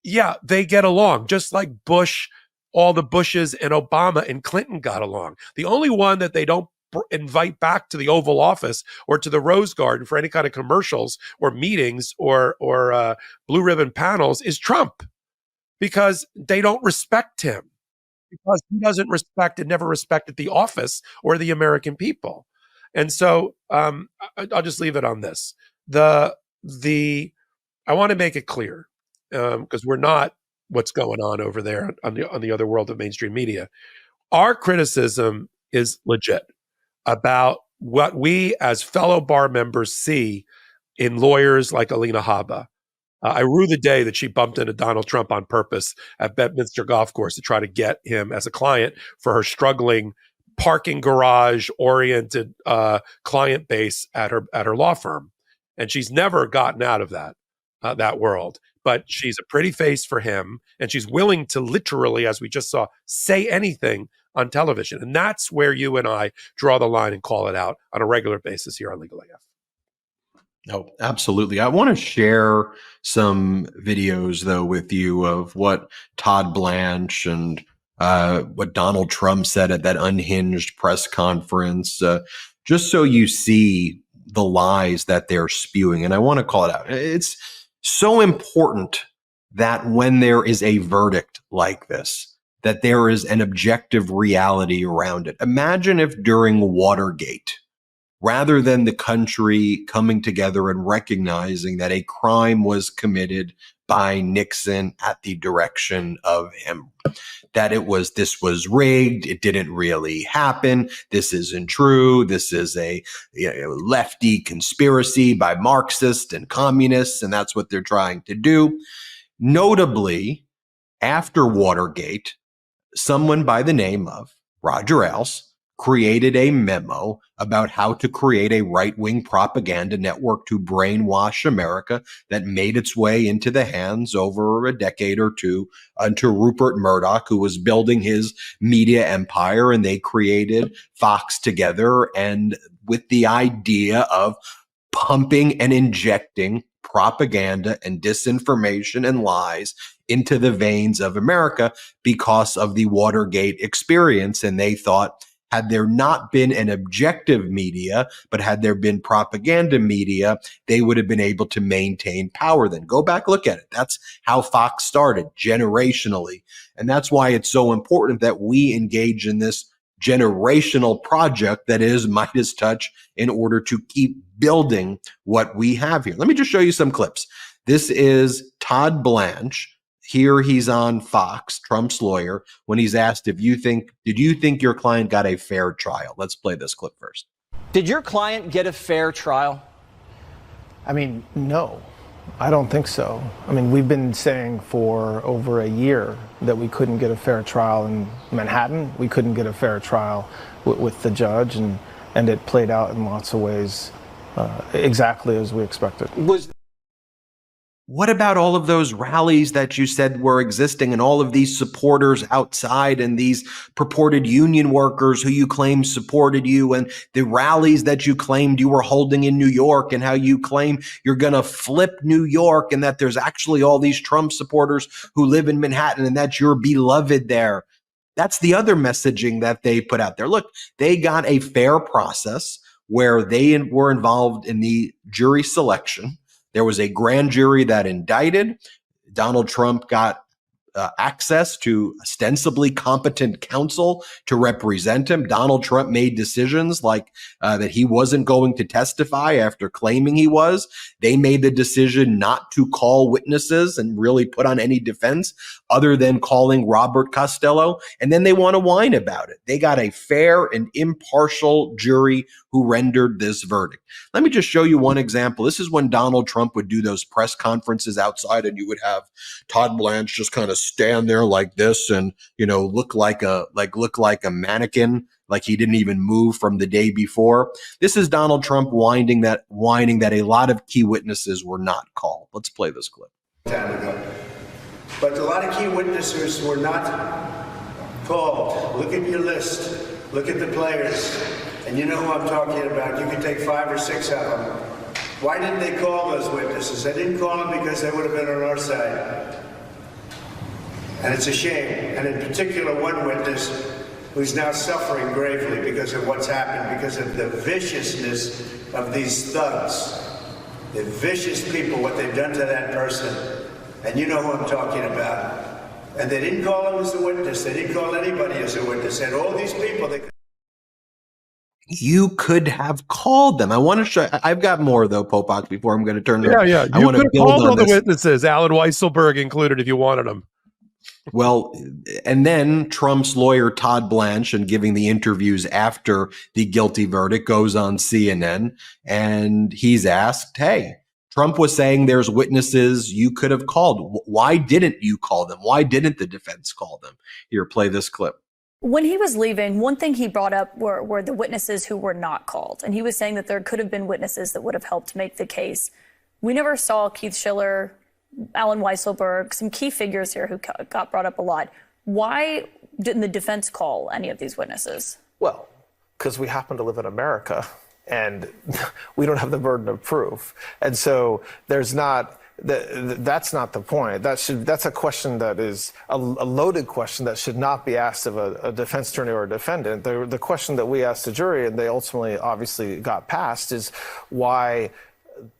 S2: Yeah, they get along, just like Bush, all the Bushes and Obama and Clinton got along. The only one that they don't invite back to the Oval Office or to the Rose Garden for any kind of commercials or meetings or blue ribbon panels is Trump, because they don't respect him, because he doesn't respect and never respected the office or the American people. And so I'll just leave it on this. I want to make it clear, because we're not what's going on over there on the other world of mainstream media. Our criticism is legit about what we as fellow bar members see in lawyers like Alina Habba. I rue the day that she bumped into Donald Trump on purpose at Bedminster Golf Course to try to get him as a client for her struggling parking garage oriented client base at her law firm. And she's never gotten out of that world. But she's a pretty face for him, and she's willing to literally, as we just saw, say anything on television. And that's where you and I draw the line and call it out on a regular basis here on Legal AF.
S1: Oh, absolutely. I want to share some videos, though, with you of what Todd Blanche and what Donald Trump said at that unhinged press conference, just so you see the lies that they're spewing. And I want to call it out. It's so important that when there is a verdict like this, that there is an objective reality around it. Imagine if during Watergate, rather than the country coming together and recognizing that a crime was committed by Nixon at the direction of him, that this was rigged, it didn't really happen, this isn't true, this is a lefty conspiracy by Marxists and communists, and that's what they're trying to do. Notably, after Watergate, someone by the name of Roger Ailes created a memo about how to create a right-wing propaganda network to brainwash America that made its way into the hands over a decade or two unto Rupert Murdoch, who was building his media empire, and they created Fox together, and with the idea of pumping and injecting propaganda and disinformation and lies into the veins of America because of the Watergate experience. And they thought, had there not been an objective media, but had there been propaganda media, they would have been able to maintain power. Then go back, look at it. That's how Fox started generationally. And that's why it's so important that we engage in this generational project that is Midas Touch in order to keep building what we have here. Let me just show you some clips. This is Todd Blanche. Here he's on Fox, Trump's lawyer, when he's asked did you think your client got a fair trial? Let's play this clip first.
S6: Did your client get a fair trial?
S7: I mean, no, I don't think so. I mean, we've been saying for over a year that we couldn't get a fair trial in Manhattan. We couldn't get a fair trial with the judge, and it played out in lots of ways exactly as we expected.
S1: What about all of those rallies that you said were existing and all of these supporters outside and these purported union workers who you claimed supported you and the rallies that you claimed you were holding in New York and how you claim you're going to flip New York and that there's actually all these Trump supporters who live in Manhattan and that you're beloved there? That's the other messaging that they put out there. Look, they got a fair process where they were involved in the jury selection. There was a grand jury that indicted. Donald Trump got access to ostensibly competent counsel to represent him. Donald Trump made decisions like that he wasn't going to testify after claiming he was. They made the decision not to call witnesses and really put on any defense other than calling Robert Costello. And then they want to whine about it. They got a fair and impartial jury who rendered this verdict. Let me just show you one example. This is when Donald Trump would do those press conferences outside and you would have Todd Blanche just kind of stand there like this and, look like a mannequin, like he didn't even move from the day before. This is Donald Trump whining that a lot of key witnesses were not called. Let's play this clip.
S8: Time ago. But a lot of key witnesses were not called. Look at your list. Look at the players. And you know who I'm talking about. You can take 5 or 6 of them. Why didn't they call those witnesses? They didn't call them because they would have been on our side. And it's a shame. And in particular, one witness who's now suffering gravely because of what's happened, because of the viciousness of these thugs. The vicious people, what they've done to that person. And you know who I'm talking about. And they didn't call him as a witness. They didn't call anybody as a witness. And all these people,
S1: you could have called them. I want to show. I've got more though, Popok. Before I'm going to turn it.
S2: Yeah.
S1: I want to build
S2: called
S1: on
S2: all
S1: this.
S2: the witnesses, Alan Weisselberg included, if you wanted them.
S1: Well, and then Trump's lawyer Todd Blanche, and giving the interviews after the guilty verdict, goes on CNN, and he's asked, "Hey, Trump was saying there's witnesses you could have called. Why didn't you call them? Why didn't the defense call them?" Here, play this clip.
S9: When he was leaving, one thing he brought up were the witnesses who were not called. And he was saying that there could have been witnesses that would have helped make the case. We never saw Keith Schiller, Alan Weisselberg, some key figures here who got brought up a lot. Why didn't the defense call any of these witnesses?
S7: Well, because we happen to live in America and we don't have the burden of proof. And so there's not... That's not the point. That's a question that is a loaded question that should not be asked of a defense attorney or a defendant. The question that we asked the jury, and they ultimately obviously got passed, is why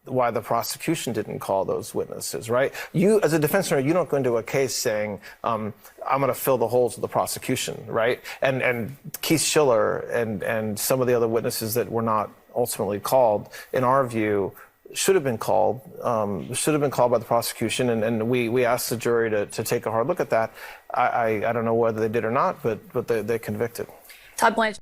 S7: the prosecution didn't call those witnesses, right? You, as a defense attorney, you don't go into a case saying, I'm going to fill the holes of the prosecution, right? And Keith Schiller and some of the other witnesses that were not ultimately called, in our view, should have been called by the prosecution, and we asked the jury to take a hard look at that. I don't know whether they did or not, but they convicted.
S9: Todd Blanche.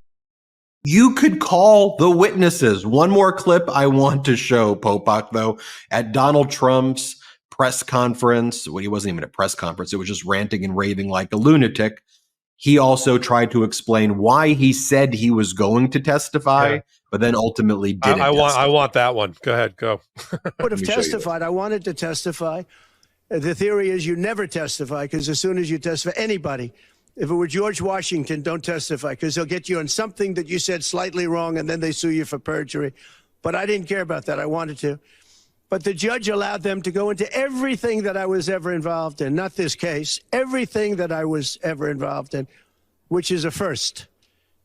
S1: You could call the witnesses. One more clip I want to show, Popok, though, at Donald Trump's press conference. Well, he wasn't even a press conference. It was just ranting and raving like a lunatic. He also tried to explain why he said he was going to testify, but then ultimately didn't.
S2: I want that one. Go ahead, go.
S10: Would have testified. I wanted to testify. The theory is you never testify because as soon as you testify, anybody, if it were George Washington, don't testify because they'll get you on something that you said slightly wrong and then they sue you for perjury. But I didn't care about that. I wanted to. But the judge allowed them to go into everything that I was ever involved in, not this case, everything that I was ever involved in, which is a first.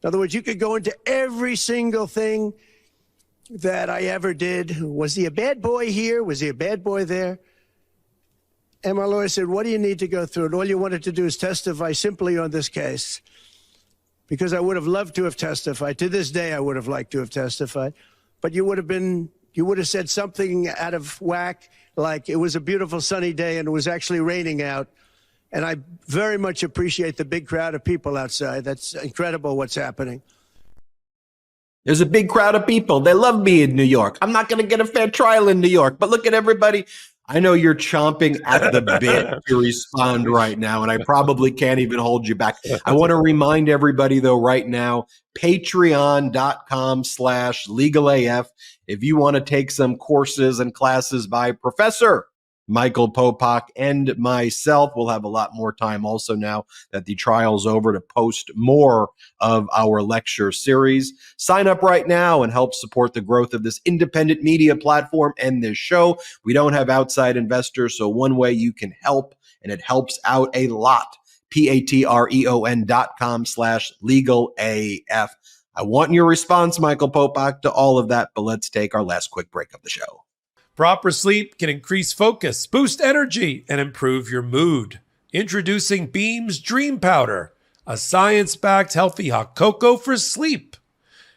S10: In other words, you could go into every single thing that I ever did. Was he a bad boy here? Was he a bad boy there? And my lawyer said, what do you need to go through? And all you wanted to do is testify simply on this case. because I would have loved to have testified. To this day, I would have liked to have testified. But you would have said something out of whack, like it was a beautiful sunny day and it was actually raining out. And I very much appreciate the big crowd of people outside. That's incredible what's happening.
S1: There's a big crowd of people. They love me in New York. I'm not going to get a fair trial in New York, but look at everybody. I know you're chomping at the bit to respond right now, and I probably can't even hold you back. I want to remind everybody, though, right now, patreon.com/legalaf. If you want to take some courses and classes by Professor Michael Popok and myself, we'll have a lot more time also now that the trial's over to post more of our lecture series. Sign up right now and help support the growth of this independent media platform and this show. We don't have outside investors, so one way you can help, and it helps out a lot, patreon.com/legalaf. I want your response, Michael Popok, to all of that, but let's take our last quick break of the show.
S2: Proper sleep can increase focus, boost energy, and improve your mood. Introducing Beam's Dream Powder, a science-backed healthy hot cocoa for sleep.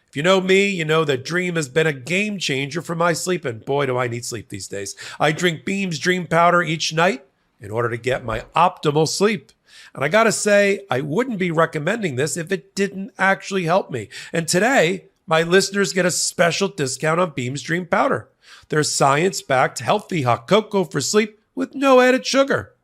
S2: If you know me, you know that Dream has been a game changer for my sleep, and boy, do I need sleep these days. I drink Beam's Dream Powder each night in order to get my optimal sleep. And I gotta say, I wouldn't be recommending this if it didn't actually help me. And today, my listeners get a special discount on Beam's Dream Powder. Their science-backed healthy hot cocoa for sleep with no added sugar.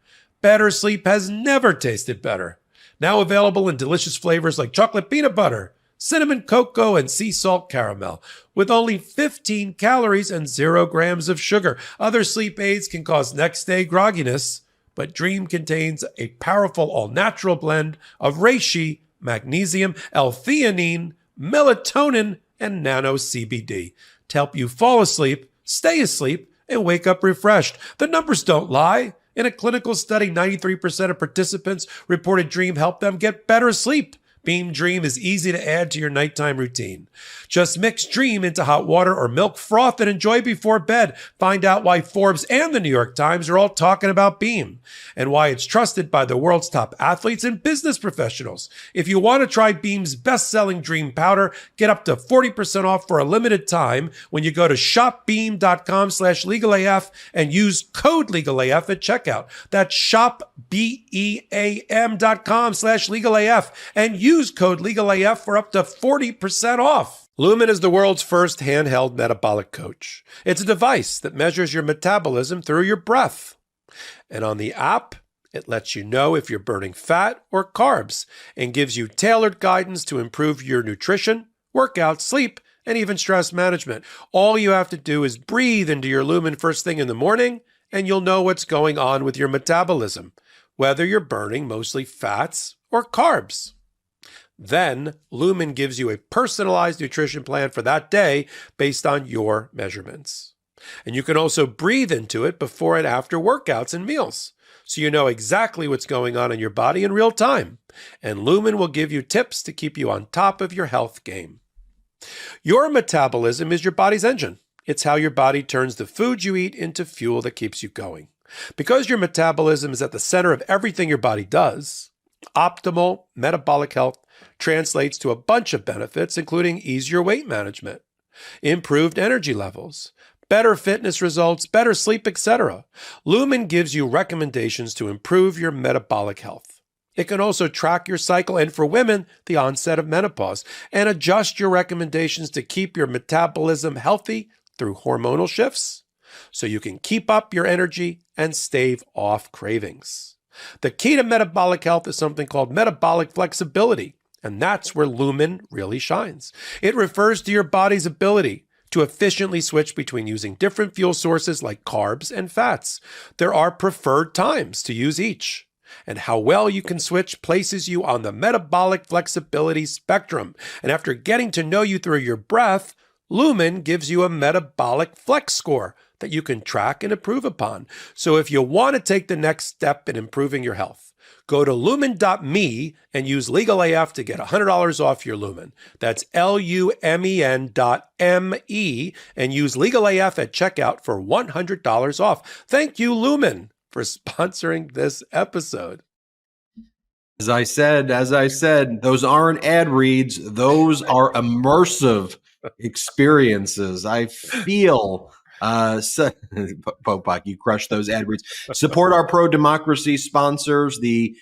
S2: Better sleep has never tasted better. Now available in delicious flavors like chocolate peanut butter, cinnamon cocoa, and sea salt caramel, with only 15 calories and 0 grams of sugar. Other sleep aids can cause next-day grogginess, but Dream contains a powerful all-natural blend of reishi, magnesium, L-theanine, melatonin, and nano CBD to help you fall asleep, stay asleep, and wake up refreshed. The numbers don't lie. In a clinical study, 93% of participants reported Dream helped them get better sleep. Beam Dream is easy to add to your nighttime routine. Just mix Dream into hot water or milk froth and enjoy before bed. Find out why Forbes and the New York Times are all talking about Beam and why it's trusted by the world's top athletes and business professionals. If you want to try Beam's best-selling Dream Powder, get up to 40% off for a limited time when you go to shopbeam.com/legalaf and use code legalaf at checkout. That's shopbeam.com/legalaf and use code LegalAF for up to 40% off. Lumen is the world's first handheld metabolic coach. It's a device that measures your metabolism through your breath. And on the app, it lets you know if you're burning fat or carbs and gives you tailored guidance to improve your nutrition, workout, sleep, and even stress management. All you have to do is breathe into your Lumen first thing in the morning, and you'll know what's going on with your metabolism, whether you're burning mostly fats or carbs. Then, Lumen gives you a personalized nutrition plan for that day based on your measurements. And you can also breathe into it before and after workouts and meals, so you know exactly what's going on in your body in real time. And Lumen will give you tips to keep you on top of your health game. Your metabolism is your body's engine. It's how your body turns the food you eat into fuel that keeps you going. Because your metabolism is at the center of everything your body does, optimal metabolic health translates to a bunch of benefits, including easier weight management, improved energy levels, better fitness results, better sleep, etc. Lumen gives you recommendations to improve your metabolic health. It can also track your cycle and, for women, the onset of menopause, and adjust your recommendations to keep your metabolism healthy through hormonal shifts, so you can keep up your energy and stave off cravings. The key to metabolic health is something called metabolic flexibility, and that's where Lumen really shines. It refers to your body's ability to efficiently switch between using different fuel sources like carbs and fats. There are preferred times to use each, and how well you can switch places you on the metabolic flexibility spectrum. And after getting to know you through your breath, Lumen gives you a metabolic flex score that you can track and improve upon. So if you want to take the next step in improving your health, go to lumen.me and use LegalAF to get $100 off your Lumen. That's LUMEN.ME and use LegalAF at checkout for $100 off. Thank you, Lumen, for sponsoring this episode.
S1: As I said, those aren't ad reads. Those are immersive experiences. I feel, Popok, you crushed those ad reads. Support our pro-democracy sponsors. The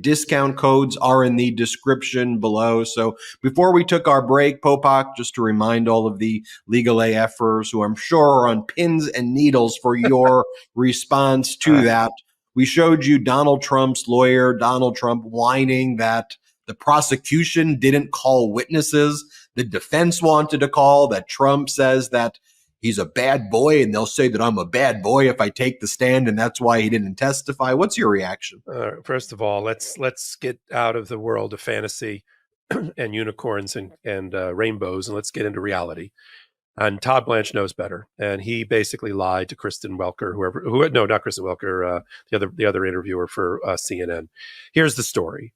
S1: discount codes are in the description below. So before we took our break, Popok, just to remind all of the legal AFers who I'm sure are on pins and needles for your response to that, we showed you Donald Trump's lawyer, Donald Trump, whining that the prosecution didn't call witnesses the defense wanted to call, that Trump says that he's a bad boy and they'll say that I'm a bad boy if I take the stand and that's why he didn't testify. What's your reaction?
S2: First of all, let's get out of the world of fantasy and unicorns and rainbows, and let's get into reality. And Todd Blanche knows better, and he basically lied to Kristen Welker, not Kristen Welker, the other interviewer for CNN. Here's the story: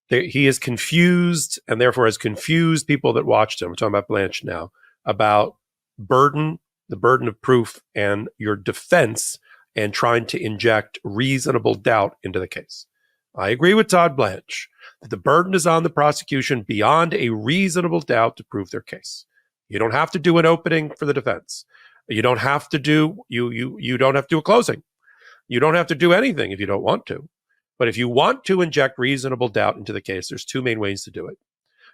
S2: he is confused, and therefore has confused people that watched him. We're talking about Blanche now, about the burden of proof, and your defense, and trying to inject reasonable doubt into the case. I agree with Todd Blanche that the burden is on the prosecution beyond a reasonable doubt to prove their case. You don't have to do an opening for the defense. You don't have to do you don't have to do a closing. You don't have to do anything if you don't want to. But if you want to inject reasonable doubt into the case, there's two main ways to do it.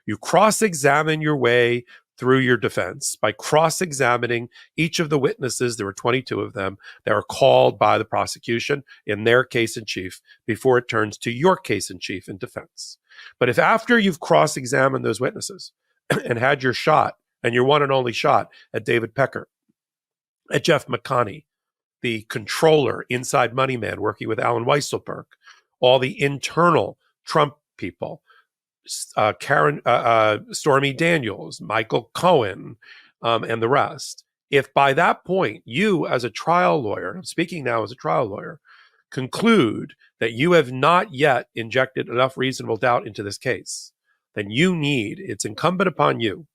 S2: You cross-examine your way through your defense by cross-examining each of the witnesses. There were 22 of them that were called by the prosecution in their case in chief before it turns to your case in chief in defense. But if after you've cross-examined those witnesses and had your shot, and your one and only shot at David Pecker, at Jeff McConney, the controller, inside money man working with Alan Weisselberg, all the internal Trump people, Stormy Daniels, Michael Cohen, and the rest. If by that point you as a trial lawyer, I'm speaking now as a trial lawyer, conclude that you have not yet injected enough reasonable doubt into this case, then it's incumbent upon you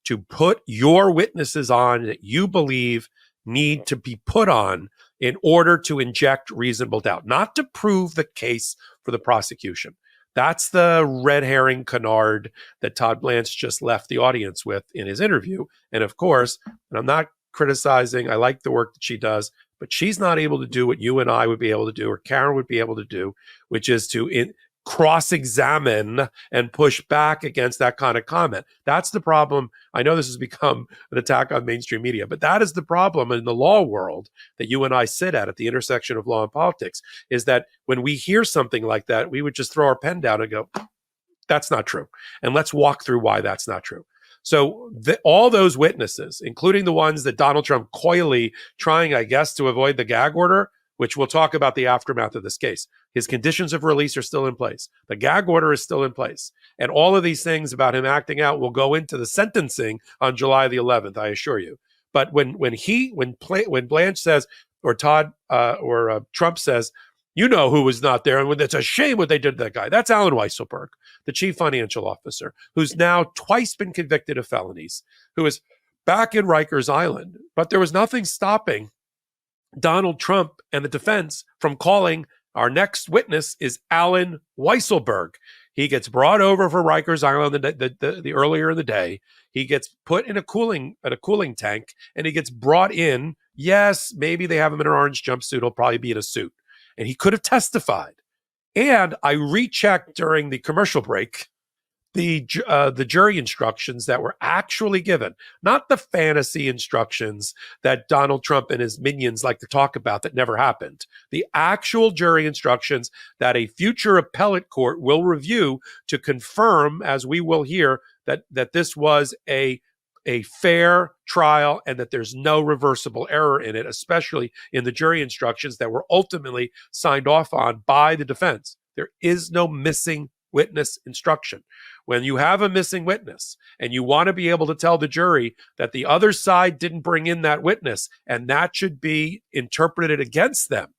S2: to put your witnesses on that you believe need to be put on in order to inject reasonable doubt, not to prove the case for the prosecution. That's the red herring canard that Todd Blanche just left the audience with in his interview. And of course, and I'm not criticizing, I like the work that she does, but she's not able to do what you and I would be able to do, or Karen would be able to do, which is to cross-examine and push back against that kind of comment. That's the problem. I know this has become an attack on mainstream media, but that is the problem in the law world that you and I sit at the intersection of law and politics, is that when we hear something like that, we would just throw our pen down and go, that's not true. And let's walk through why that's not true. So all those witnesses, including the ones that Donald Trump coyly trying, I guess, to avoid the gag order, which we'll talk about the aftermath of this case. His conditions of release are still in place. The gag order is still in place. And all of these things about him acting out will go into the sentencing on July the 11th, I assure you. But when Blanche says, or Todd or Trump says, you know who was not there, and when it's a shame what they did to that guy. That's Alan Weisselberg, the chief financial officer, who's now twice been convicted of felonies, who is back in Rikers Island. But there was nothing stopping Donald Trump and the defense from calling our next witness is Alan Weisselberg. He gets brought over for Rikers Island the earlier in the day. He gets put in a cooling tank, and he gets brought in. Yes, maybe they have him in an orange jumpsuit. He'll probably be in a suit, and he could have testified. And I rechecked during the commercial break the jury instructions that were actually given, not the fantasy instructions that Donald Trump and his minions like to talk about that never happened. The actual jury instructions that a future appellate court will review to confirm, as we will hear, that this was a fair trial and that there's no reversible error in it, especially in the jury instructions that were ultimately signed off on by the defense. There is no missing witness instruction. When you have a missing witness and you want to be able to tell the jury that the other side didn't bring in that witness and that should be interpreted against them,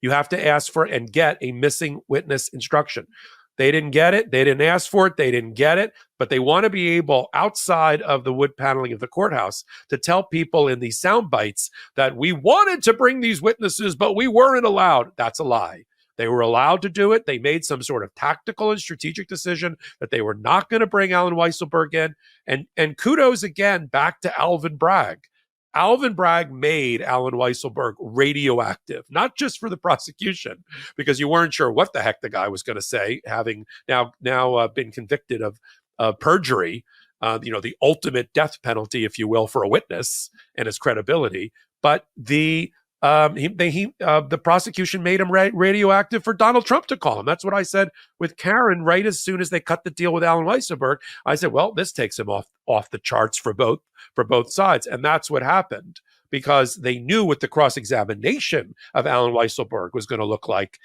S2: you have to ask for and get a missing witness instruction. They didn't get it. They didn't ask for it. They didn't get it. But they want to be able, outside of the wood paneling of the courthouse, to tell people in these sound bites that we wanted to bring these witnesses, but we weren't allowed. That's a lie. They were allowed to do it. They made some sort of tactical and strategic decision that they were not going to bring Alan Weisselberg in. And kudos again back to Alvin Bragg. Alvin Bragg made Alan Weisselberg radioactive, not just for the prosecution, because you weren't sure what the heck the guy was going to say, having now been convicted of perjury, the ultimate death penalty, if you will, for a witness and his credibility. But the prosecution made him radioactive for Donald Trump to call him. That's what I said with Karen right as soon as they cut the deal with Alan Weisselberg. I said, well, this takes him off the charts for both sides. And that's what happened, because they knew what the cross-examination of Alan Weisselberg was going to look like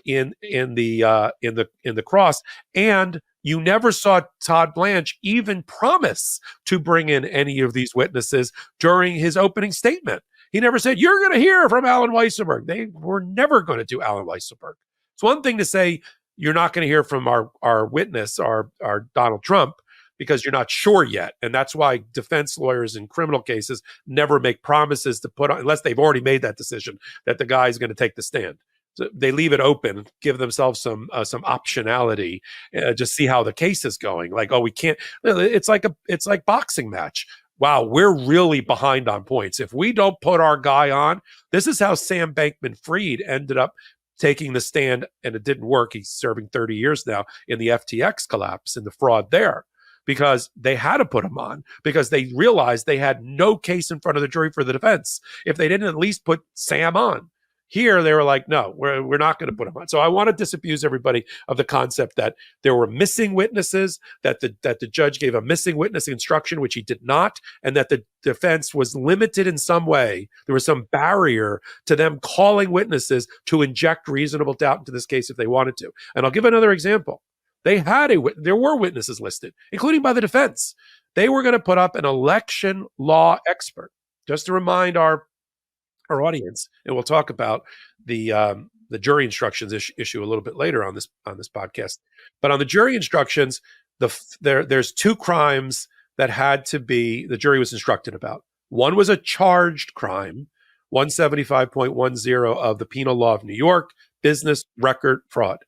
S2: in the cross. And you never saw Todd Blanche even promise to bring in any of these witnesses during his opening statement. He never said, you're going to hear from Alan Weisselberg. They were never going to do Alan Weisselberg. It's one thing to say, you're not going to hear from our witness, our Donald Trump, because you're not sure yet. And that's why defense lawyers in criminal cases never make promises to put on, unless they've already made that decision that the guy is going to take the stand. So they leave it open, give themselves some optionality, just see how the case is going. Like, oh, we can't. It's like boxing match. Wow, we're really behind on points. If we don't put our guy on, this is how Sam Bankman-Fried ended up taking the stand, and it didn't work. He's serving 30 years now in the FTX collapse and the fraud there, because they had to put him on, because they realized they had no case in front of the jury for the defense if they didn't at least put Sam on. Here, they were like, no, we're not going to put him on. So I want to disabuse everybody of the concept that there were missing witnesses, that the judge gave a missing witness instruction, which he did not, and that the defense was limited in some way. There was some barrier to them calling witnesses to inject reasonable doubt into this case if they wanted to. And I'll give another example. There were witnesses listed, including by the defense. They were going to put up an election law expert. Just to remind our audience, and we'll talk about the jury instructions issue a little bit later on this podcast. But on the jury instructions, there's two crimes that had to be the jury was instructed about. One was a charged crime, 175.10 of the Penal Law of New York, business record fraud.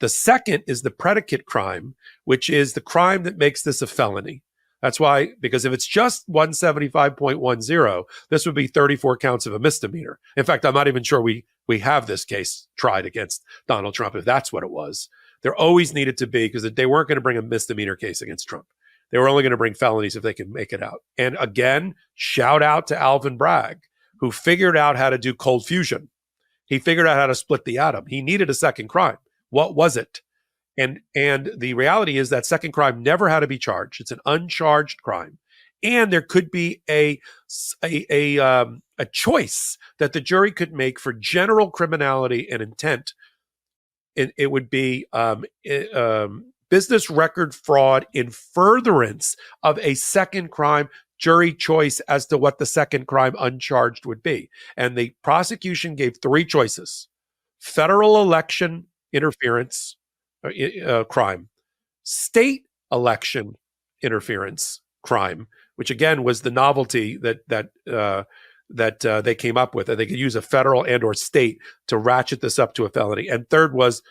S2: The second is the predicate crime, which is the crime that makes this a felony. That's why, because if it's just 175.10, this would be 34 counts of a misdemeanor. In fact, I'm not even sure we have this case tried against Donald Trump, if that's what it was. There always needed to be, because they weren't going to bring a misdemeanor case against Trump. They were only going to bring felonies if they could make it out. And again, shout out to Alvin Bragg, who figured out how to do cold fusion. He figured out how to split the atom. He needed a second crime. What was it? And the reality is that second crime never had to be charged. It's an uncharged crime. And there could be a choice that the jury could make for general criminality and intent. It would be business record fraud in furtherance of a second crime, jury choice as to what the second crime uncharged would be. And the prosecution gave three choices: federal election interference crime, state election interference crime, which again was the novelty that they came up with, that they could use a federal and or state to ratchet this up to a felony. And third was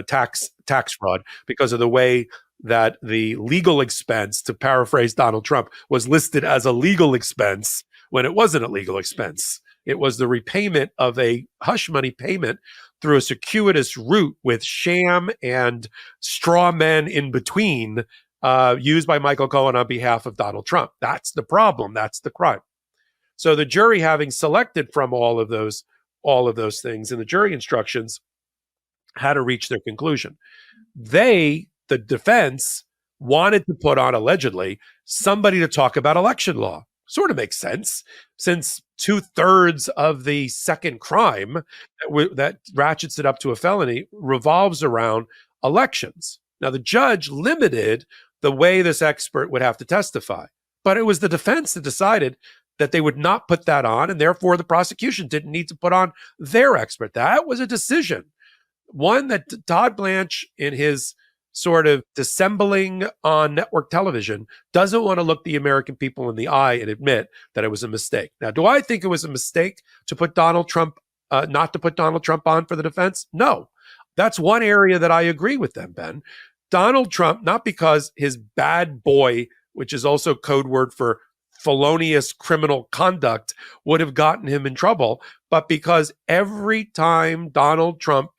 S2: tax fraud, because of the way that the legal expense, to paraphrase Donald Trump, was listed as a legal expense when it wasn't a legal expense. It was the repayment of a hush money payment through a circuitous route with sham and straw men in between, used by Michael Cohen on behalf of Donald Trump. That's the problem. That's the crime. So the jury, having selected from all of those things in the jury instructions, had to reach their conclusion. The defense, wanted to put on, allegedly, somebody to talk about election law. Sort of makes sense, since 2/3 of the second crime that ratchets it up to a felony revolves around elections. Now, the judge limited the way this expert would have to testify, but it was the defense that decided that they would not put that on, and therefore the prosecution didn't need to put on their expert. That was a decision, one that Todd Blanche, in his sort of dissembling on network television, doesn't want to look the American people in the eye and admit that it was a mistake. Now, do I think it was a mistake to put Donald Trump not to put Donald Trump on for the defense? No. That's one area that I agree with them, Ben. Donald Trump, not because his bad boy, which is also code word for felonious criminal conduct, would have gotten him in trouble, but because every time Donald Trump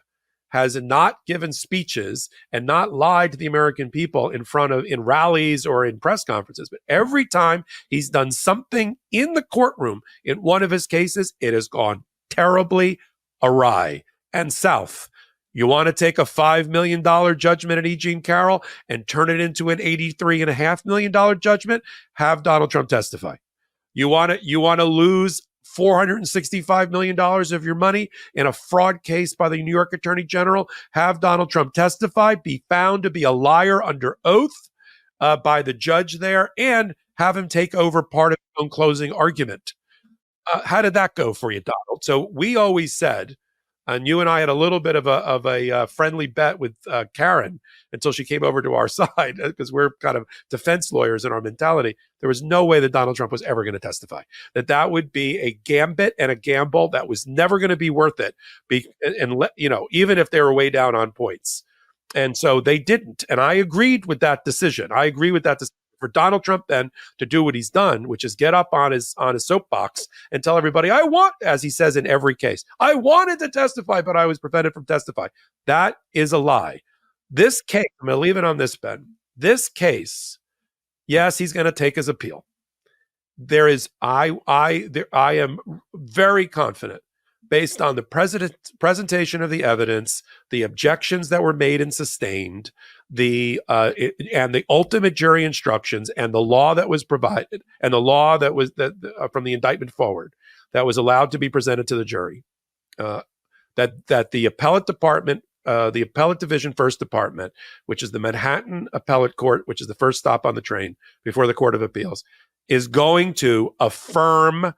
S2: has not given speeches and not lied to the American people in rallies or in press conferences, but every time he's done something in the courtroom in one of his cases, it has gone terribly awry and south. You want to take a $5 million judgment at E. Jean Carroll and turn it into an $83.5 million judgment? Have Donald Trump testify. You want to lose $465 million of your money in a fraud case by the New York Attorney General? Have Donald Trump testify, be found to be a liar under oath by the judge there, and have him take over part of his own closing argument. How did that go for you, Donald? So we always said, and you and I had a little bit of a friendly bet with Karen until she came over to our side, because we're kind of defense lawyers in our mentality. There was no way that Donald Trump was ever going to testify. That would be a gambit and a gamble that was never going to be worth it. Even if they were way down on points, and so they didn't. And I agreed with that decision. I agree with that decision. For Donald Trump then to do what he's done, which is get up on his soapbox and tell everybody, I want, as he says in every case, I wanted to testify, but I was prevented from testifying. That is a lie. This case, I'm going to leave it on this, Ben. This case, yes, he's going to take his appeal. I am very confident, based on the presentation of the evidence, the objections that were made and sustained, and the ultimate jury instructions, and the law that was provided, and the law that was from the indictment forward that was allowed to be presented to the jury, that the appellate department, the appellate division first department, which is the Manhattan Appellate Court, which is the first stop on the train before the Court of Appeals, is going to affirm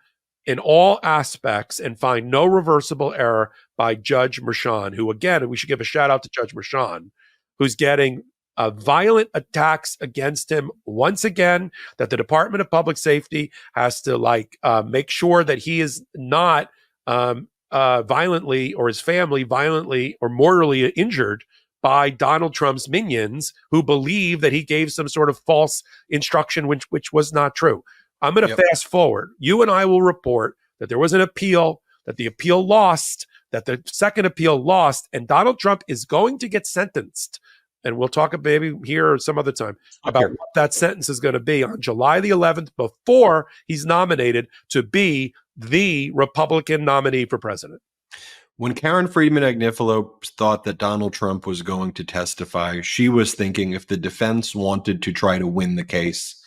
S2: in all aspects and find no reversible error by Judge Merchan, who, again, we should give a shout out to Judge Merchan, who's getting violent attacks against him once again, that the Department of Public Safety has to make sure that he is not violently, or his family violently or mortally injured by Donald Trump's minions, who believe that he gave some sort of false instruction, which was not true. I'm going to fast forward. You and I will report that there was an appeal, that the appeal lost, that the second appeal lost, and Donald Trump is going to get sentenced. And we'll talk maybe here or some other time about what that sentence is going to be on July the 11th, before he's nominated to be the Republican nominee for president.
S1: When Karen Friedman-Agnifilo thought that Donald Trump was going to testify, she was thinking, if the defense wanted to try to win the case,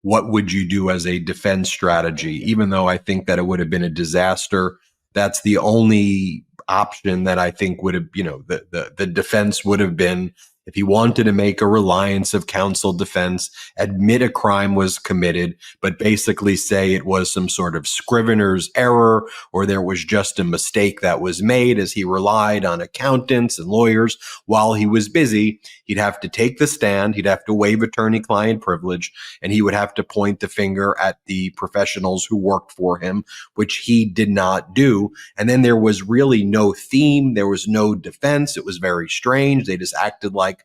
S1: what would you do as a defense strategy? Even though I think that it would have been a disaster, that's the only option that I think would have, the defense would have been, if he wanted to make a reliance of counsel defense, admit a crime was committed, but basically say it was some sort of scrivener's error, or there was just a mistake that was made as he relied on accountants and lawyers while he was busy, he'd have to take the stand, he'd have to waive attorney-client privilege, and he would have to point the finger at the professionals who worked for him, which he did not do. And then there was really no theme. There was no defense. It was very strange. They just acted like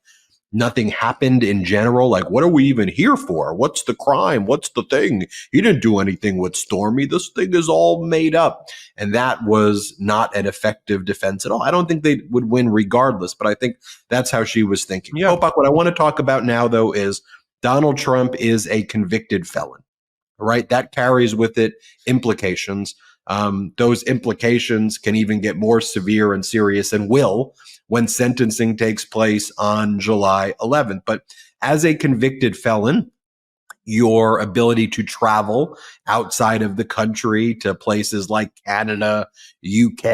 S1: nothing happened in general. Like, what are we even here for? What's the crime? What's the thing? He didn't do anything with Stormy. This thing is all made up. And that was not an effective defense at all. I don't think they would win regardless, but I think that's how she was thinking.
S2: Yeah.
S1: Popok, what I want to talk about now, though, is Donald Trump is a convicted felon, right? That carries with it implications. Those implications can even get more severe and serious, and will, when sentencing takes place on July 11th. But as a convicted felon, your ability to travel outside of the country to places like Canada, UK,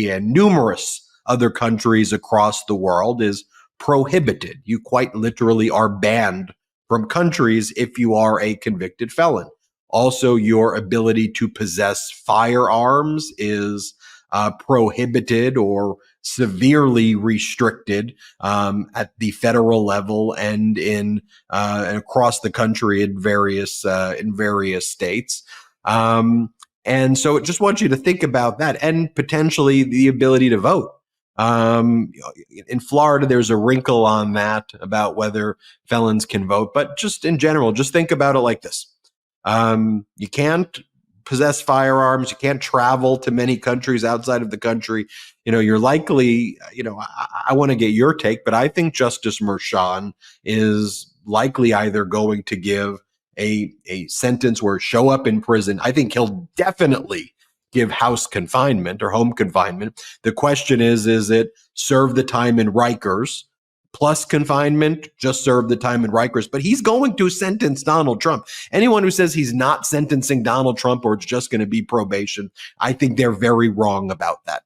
S1: and numerous other countries across the world is prohibited. You quite literally are banned from countries if you are a convicted felon. Also, your ability to possess firearms is prohibited or severely restricted at the federal level and in and across the country in various states. And so I just want you to think about that and potentially the ability to vote. In Florida, there's a wrinkle on that about whether felons can vote, but just in general, just think about it like this. You can't possess firearms. You can't travel to many countries outside of the country. You're likely, I want to get your take, but I think Justice Merchan is likely either going to give a sentence where show up in prison. I think he'll definitely give house confinement or home confinement. The question is it serve the time in Rikers plus confinement, just serve the time in Rikers? But he's going to sentence Donald Trump. Anyone who says he's not sentencing Donald Trump or it's just going to be probation, I think they're very wrong about that.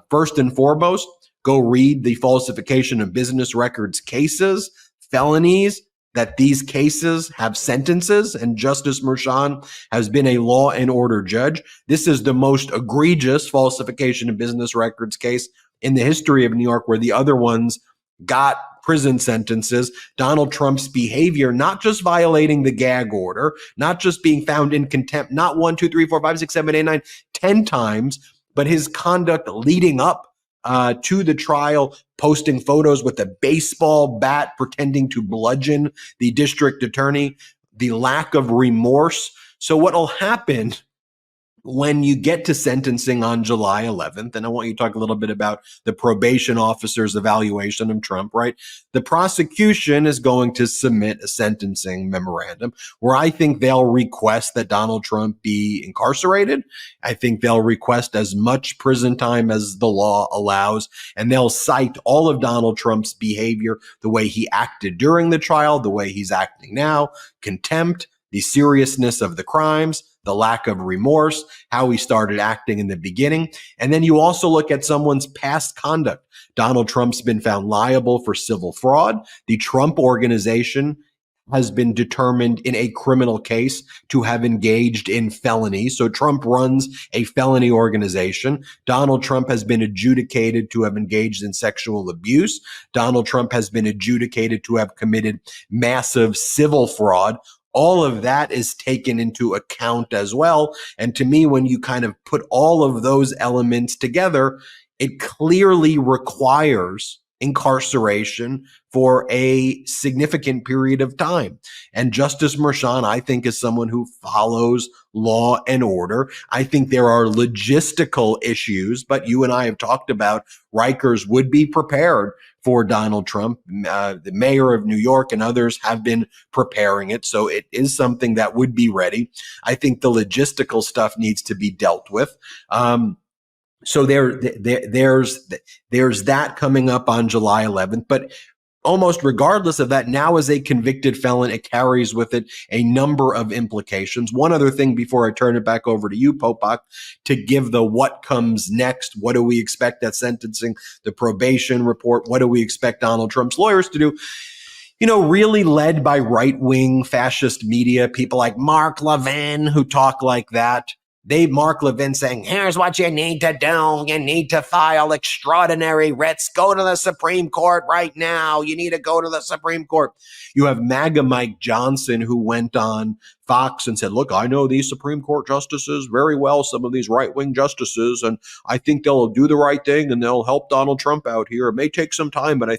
S1: First and foremost, go read the falsification of business records cases, felonies, that these cases have sentences, and Justice Merchan has been a law and order judge. This is the most egregious falsification of business records case in the history of New York, where the other ones got prison sentences. Donald Trump's behavior, not just violating the gag order, not just being found in contempt, not 1, 2, 3, 4, 5, 6, 7, 8, 9, 10 times, but his conduct leading up to the trial, posting photos with a baseball bat, pretending to bludgeon the district attorney, the lack of remorse. So what will happen when you get to sentencing on July 11th, and I want you to talk a little bit about the probation officer's evaluation of Trump, right? The prosecution is going to submit a sentencing memorandum where I think they'll request that Donald Trump be incarcerated. I think they'll request as much prison time as the law allows, and they'll cite all of Donald Trump's behavior, the way he acted during the trial, the way he's acting now, contempt, the seriousness of the crimes, the lack of remorse, how he started acting in the beginning. And then you also look at someone's past conduct. Donald Trump's been found liable for civil fraud. The Trump Organization has been determined in a criminal case to have engaged in felony. So Trump runs a felony organization. Donald Trump has been adjudicated to have engaged in sexual abuse. Donald Trump has been adjudicated to have committed massive civil fraud. All of that is taken into account as well. And to me, when you kind of put all of those elements together, it clearly requires incarceration for a significant period of time. And Justice Merchan, I think, is someone who follows law and order. I think there are logistical issues, but you and I have talked about Rikers would be prepared for Donald Trump. The mayor of New York and others have been preparing it. So it is something that would be ready. I think the logistical stuff needs to be dealt with. So there's that coming up on July 11th, but almost regardless of that, now as a convicted felon, it carries with it a number of implications. One other thing before I turn it back over to you, Popok, to give the what comes next. What do we expect at sentencing? The probation report. What do we expect Donald Trump's lawyers to do? Really led by right-wing fascist media, people like Mark Levin who talk like that. Mark Levin saying, here's what you need to do. You need to file extraordinary writs. Go to the Supreme Court right now. You need to go to the Supreme Court. You have MAGA Mike Johnson who went on Fox and said, look, I know these Supreme Court justices very well, some of these right-wing justices, and I think they'll do the right thing and they'll help Donald Trump out here. It may take some time, but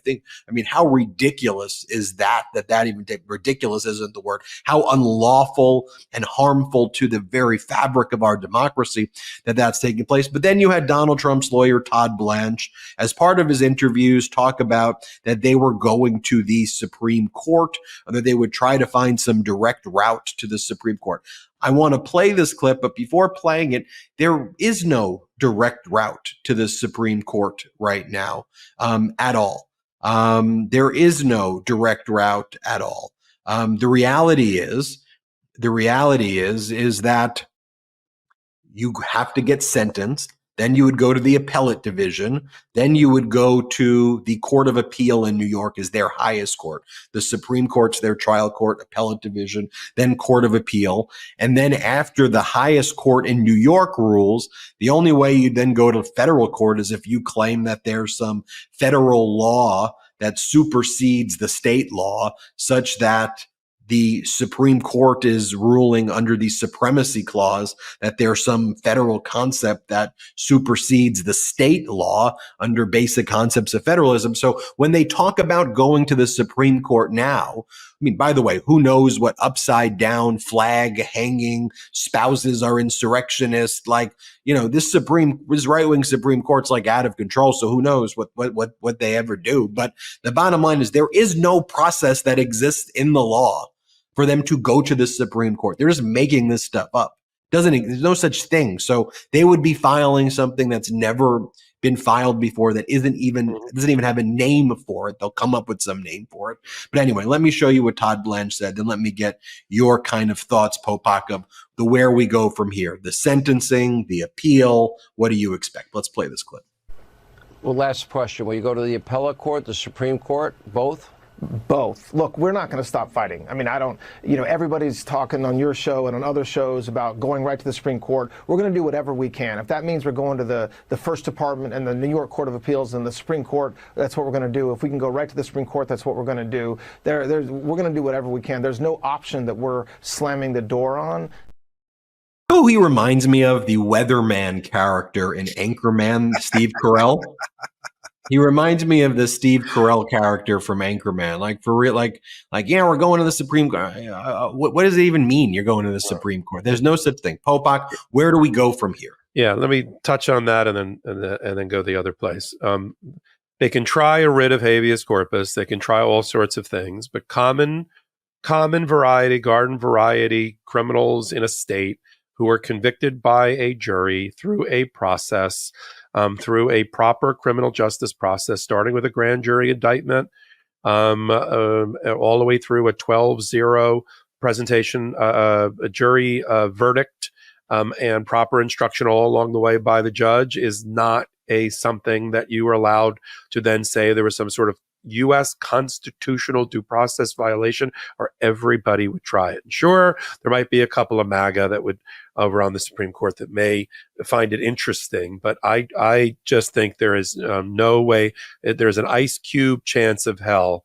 S1: how ridiculous is that even ridiculous isn't the word, how unlawful and harmful to the very fabric of our democracy that's taking place. But then you had Donald Trump's lawyer, Todd Blanche, as part of his interviews talk about that they were going to the Supreme Court, or that they would try to find some direct route to the Supreme Court. I want to play this clip, but before playing it, there is no direct route to the Supreme Court right now at all. There is no direct route at all. The reality is that you have to get sentenced. Then you would go to the appellate division. Then you would go to the Court of Appeal in New York is their highest court. The Supreme Court's their trial court, appellate division, then Court of Appeal. And then after the highest court in New York rules, the only way you then go to federal court is if you claim that there's some federal law that supersedes the state law such that the Supreme Court is ruling under the supremacy clause that there's some federal concept that supersedes the state law under basic concepts of federalism. So when they talk about going to the Supreme Court now, I mean, by the way, who knows what upside down flag hanging spouses are insurrectionists? Like, this right wing Supreme Court's like out of control. So who knows what they ever do? But the bottom line is there is no process that exists in the law for them to go to the Supreme Court. They're just making this stuff up. There's no such thing. So they would be filing something that's never been filed before, that doesn't even have a name for it. They'll come up with some name for it. But anyway, let me show you what Todd Blanche said. Then let me get your kind of thoughts, Popok, of where we go from here. The sentencing, the appeal. What do you expect? Let's play this clip.
S11: Well, last question. Will you go to the appellate court, the Supreme Court, both?
S7: Both. Look, we're not going to stop fighting. I mean, everybody's talking on your show and on other shows about going right to the Supreme Court. We're going to do whatever we can. If that means we're going to the First Department and the New York Court of Appeals and the Supreme Court, that's what we're going to do. If we can go right to the Supreme Court, that's what we're going to do. We're going to do whatever we can. There's no option that we're slamming the door on.
S1: Oh, he reminds me of the weatherman character in Anchorman, Steve Carell. He reminds me of the Steve Carell character from Anchorman. Like, for real, yeah, we're going to the Supreme Court. What does it even mean, you're going to the Supreme Court? There's no such thing. Popok, where do we go from here?
S2: Yeah, let me touch on that and then go the other place. They can try a writ of habeas corpus. They can try all sorts of things, but common variety, garden variety criminals in a state who are convicted by a jury through a process, through a proper criminal justice process, starting with a grand jury indictment, all the way through a 12-0 presentation, a jury verdict, and proper instruction all along the way by the judge, is not something that you are allowed to then say there was some sort of U.S. constitutional due process violation, or everybody would try it. And sure, there might be a couple of MAGA that would over on the Supreme Court that may find it interesting, but I just think there is no way. There's an ice cube chance of hell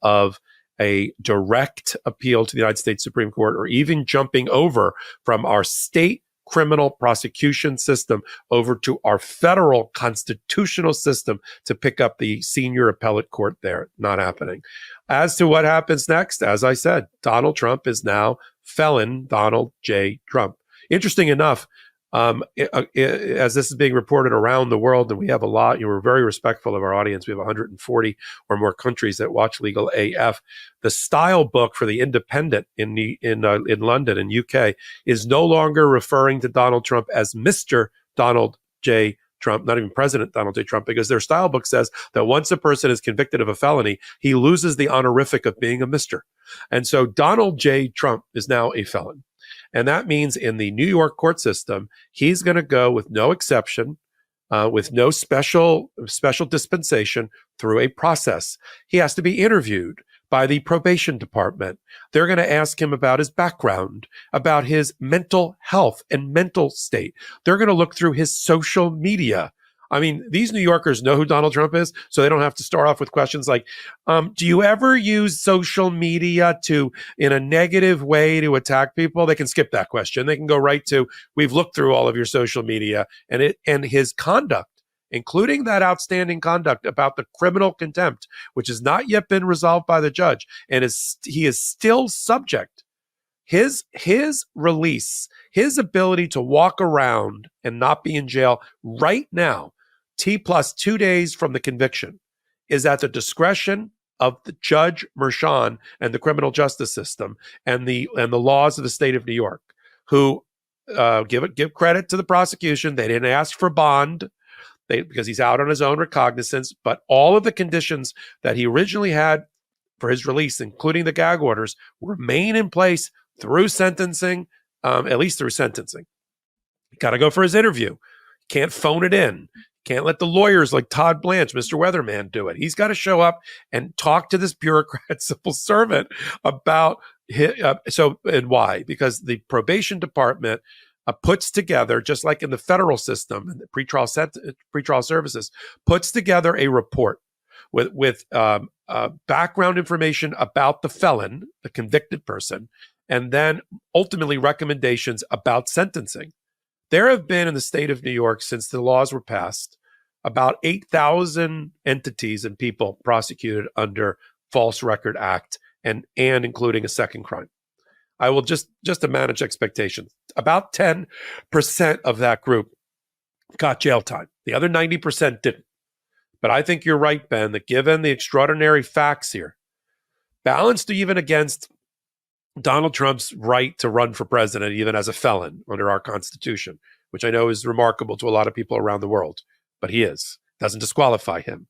S2: of a direct appeal to the United States Supreme Court, or even jumping over from our state criminal prosecution system over to our federal constitutional system to pick up the senior appellate court there. Not happening. As to what happens next, as I said, Donald Trump is now felon Donald J. Trump. Interesting enough, as this is being reported around the world, and we have a lot, we're very respectful of our audience. We have 140 or more countries that watch Legal AF. The style book for the Independent in London and UK is no longer referring to Donald Trump as Mr. Donald J. Trump, not even President Donald J. Trump, because their style book says that once a person is convicted of a felony, he loses the honorific of being a Mr. And so Donald J. Trump is now a felon. And that means in the New York court system, he's going to go with no exception, with no special dispensation, through a process. He has to be interviewed by the probation department. They're going to ask him about his background, about his mental health and mental state. They're going to look through his social media. I mean, these New Yorkers know who Donald Trump is, so they don't have to start off with questions like, do you ever use social media in a negative way to attack people? They can skip that question. They can go right to, we've looked through all of your social media, and his conduct, including that outstanding conduct about the criminal contempt, which has not yet been resolved by the judge, and he is still subject. His release, his ability to walk around and not be in jail right now, T+2 days from the conviction, is at the discretion of the Judge Merchan and the criminal justice system and the laws of the state of New York, who give credit to the prosecution. They didn't ask for bond because he's out on his own recognizance, but all of the conditions that he originally had for his release, including the gag orders, remain in place through sentencing, at least through sentencing. Got to go for his interview. Can't phone it in. Can't let the lawyers like Todd Blanche, Mr. Weatherman, do it. He's got to show up and talk to this bureaucrat civil servant about and why? Because the probation department puts together, just like in the federal system and the pretrial services, puts together a report with background information about the felon, the convicted person, and then ultimately recommendations about sentencing. There have been in the state of New York, since the laws were passed, about 8,000 entities and people prosecuted under False Record Act and including a second crime. I will just to manage expectations. About 10% of that group got jail time. The other 90% didn't. But I think you're right, Ben, that given the extraordinary facts here, balanced even against Donald Trump's right to run for president, even as a felon under our Constitution, which I know is remarkable to a lot of people around the world, but he is. Doesn't disqualify him.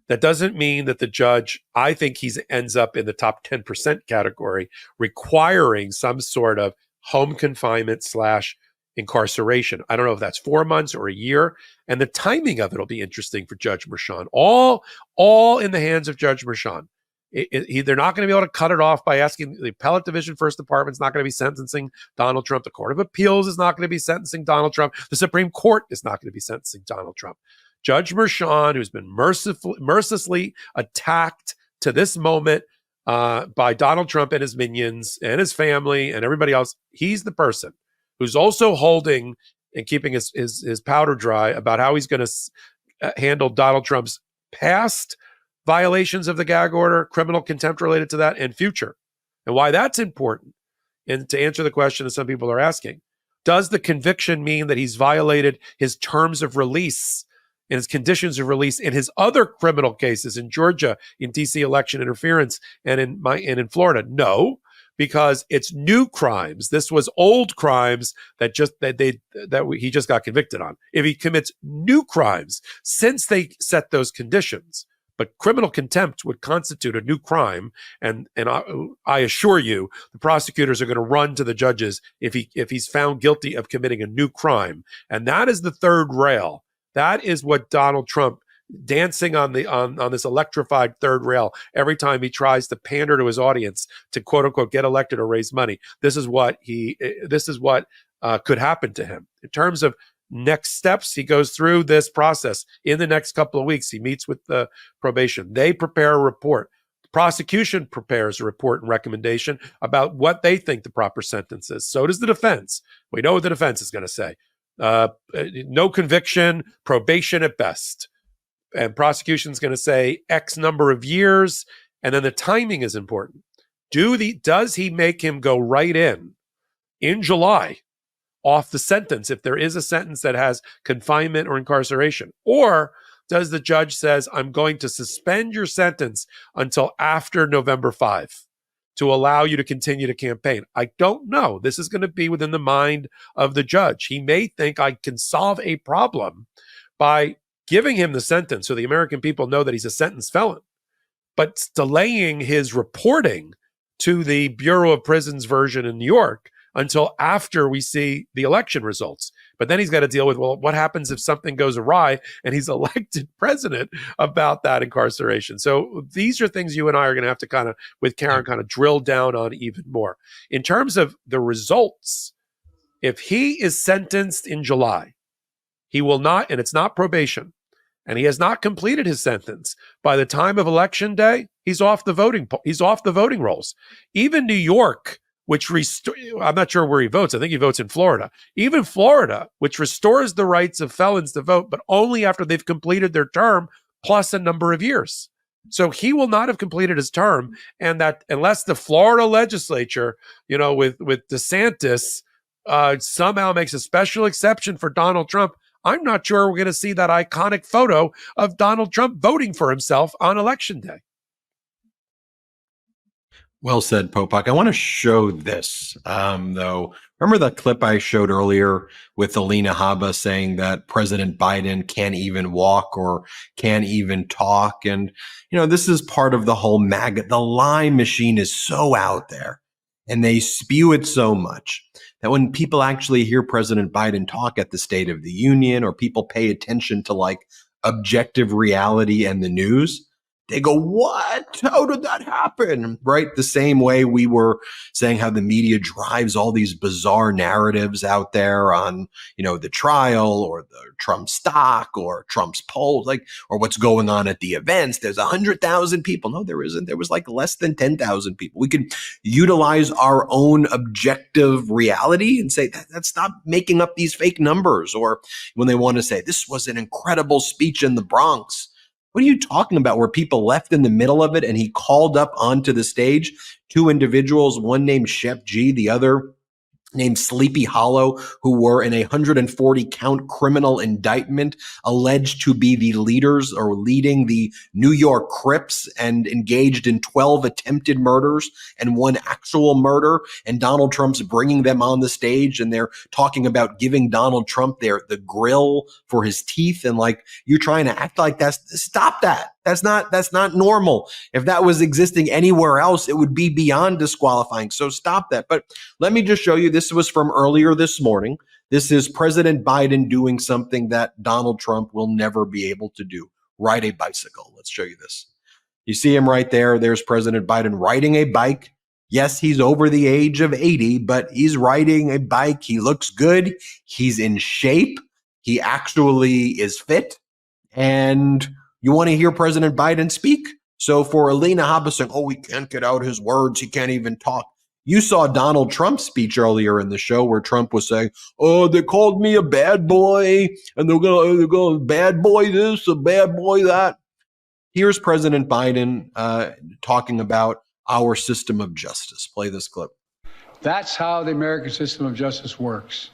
S2: That doesn't mean that the judge, I think he ends up in the top 10% category, requiring some sort of home confinement / incarceration. I don't know if that's 4 months or a year. And the timing of it will be interesting for Judge Merchan. All in the hands of Judge Merchan. They're not going to be able to cut it off by asking the Appellate Division First Department's not going to be sentencing Donald Trump. The Court of Appeals is not going to be sentencing Donald Trump. The Supreme Court is not going to be sentencing Donald Trump. Judge Merchan, who's been mercilessly attacked to this moment by Donald Trump and his minions and his family and everybody else, he's the person who's also holding and keeping his powder dry about how he's going to handle Donald Trump's past violations of the gag order, criminal contempt related to that, and future. And why that's important, and to answer the question that some people are asking, does the conviction mean that he's violated his terms of release and his conditions of release in his other criminal cases in Georgia, in DC election interference, and in Florida? No, because it's new crimes. This was old crimes that he just got convicted on. If he commits new crimes since they set those conditions, but criminal contempt would constitute a new crime, and I assure you, the prosecutors are going to run to the judges if he's found guilty of committing a new crime, and that is the third rail. That is what Donald Trump, dancing on this electrified third rail every time he tries to pander to his audience to quote unquote get elected or raise money. This is what could happen to him in terms of next steps. He goes through this process in the next couple of weeks. He meets with the probation. They prepare a report. The prosecution prepares a report and recommendation about what they think the proper sentence is. So does the defense. We know what the defense is going to say. No conviction, probation at best. And prosecution's going to say X number of years. And then the timing is important. Does he make him go right in July off the sentence, if there is a sentence that has confinement or incarceration? Or does the judge says, I'm going to suspend your sentence until after November 5 to allow you to continue to campaign? I don't know. This is going to be within the mind of the judge. He may think I can solve a problem by giving him the sentence so the American people know that he's a sentenced felon, but delaying his reporting to the Bureau of Prisons version in New York until after we see the election results. But then he's got to deal with, well, what happens if something goes awry and he's elected president about that incarceration? So these are things you and I are going to have to with Karen, drill down on even more. In terms of the results, if he is sentenced in July, he will not, and it's not probation, and he has not completed his sentence by the time of election day, he's off the voting rolls. Even New York, which I'm not sure where he votes. I think he votes in Florida. Even Florida, which restores the rights of felons to vote, but only after they've completed their term plus a number of years. So he will not have completed his term, and that unless the Florida legislature, with DeSantis, somehow makes a special exception for Donald Trump, I'm not sure we're going to see that iconic photo of Donald Trump voting for himself on election day.
S1: Well said, Popok. I want to show this, though. Remember the clip I showed earlier with Alina Habba saying that President Biden can't even walk or can't even talk? And, this is part of the whole MAGA. The lie machine is so out there, and they spew it so much that when people actually hear President Biden talk at the State of the Union, or people pay attention to objective reality and the news, They go, what? How did that happen? Right? The same way we were saying how the media drives all these bizarre narratives out there on, the trial or the Trump stock or Trump's polls, or what's going on at the events. There's 100,000 people. No, there isn't. There was less than 10,000 people. We could utilize our own objective reality and say, let's stop making up these fake numbers. Or when they want to say, this was an incredible speech in the Bronx. What are you talking about? Where people left in the middle of it and he called up onto the stage two individuals, one named Shep G, the other named Sleepy Hollow, who were in a 140 count criminal indictment alleged to be the leaders or leading the New York Crips and engaged in 12 attempted murders and one actual murder. And Donald Trump's bringing them on the stage and they're talking about giving Donald Trump the grill for his teeth. And you're trying to act like stop that. That's not normal. If that was existing anywhere else, it would be beyond disqualifying. So stop that. But let me just show you, this was from earlier this morning. This is President Biden doing something that Donald Trump will never be able to do. Ride a bicycle. Let's show you this. You see him right there. There's President Biden riding a bike. Yes, he's over the age of 80, but he's riding a bike. He looks good. He's in shape. He actually is fit. And you want to hear President Biden speak? So for Alina Habba saying, he can't get out his words, he can't even talk. You saw Donald Trump's speech earlier in the show where Trump was saying, they called me a bad boy, and they're gonna bad boy this, a bad boy that. Here's President Biden talking about our system of justice. Play this clip.
S12: That's how the American system of justice works.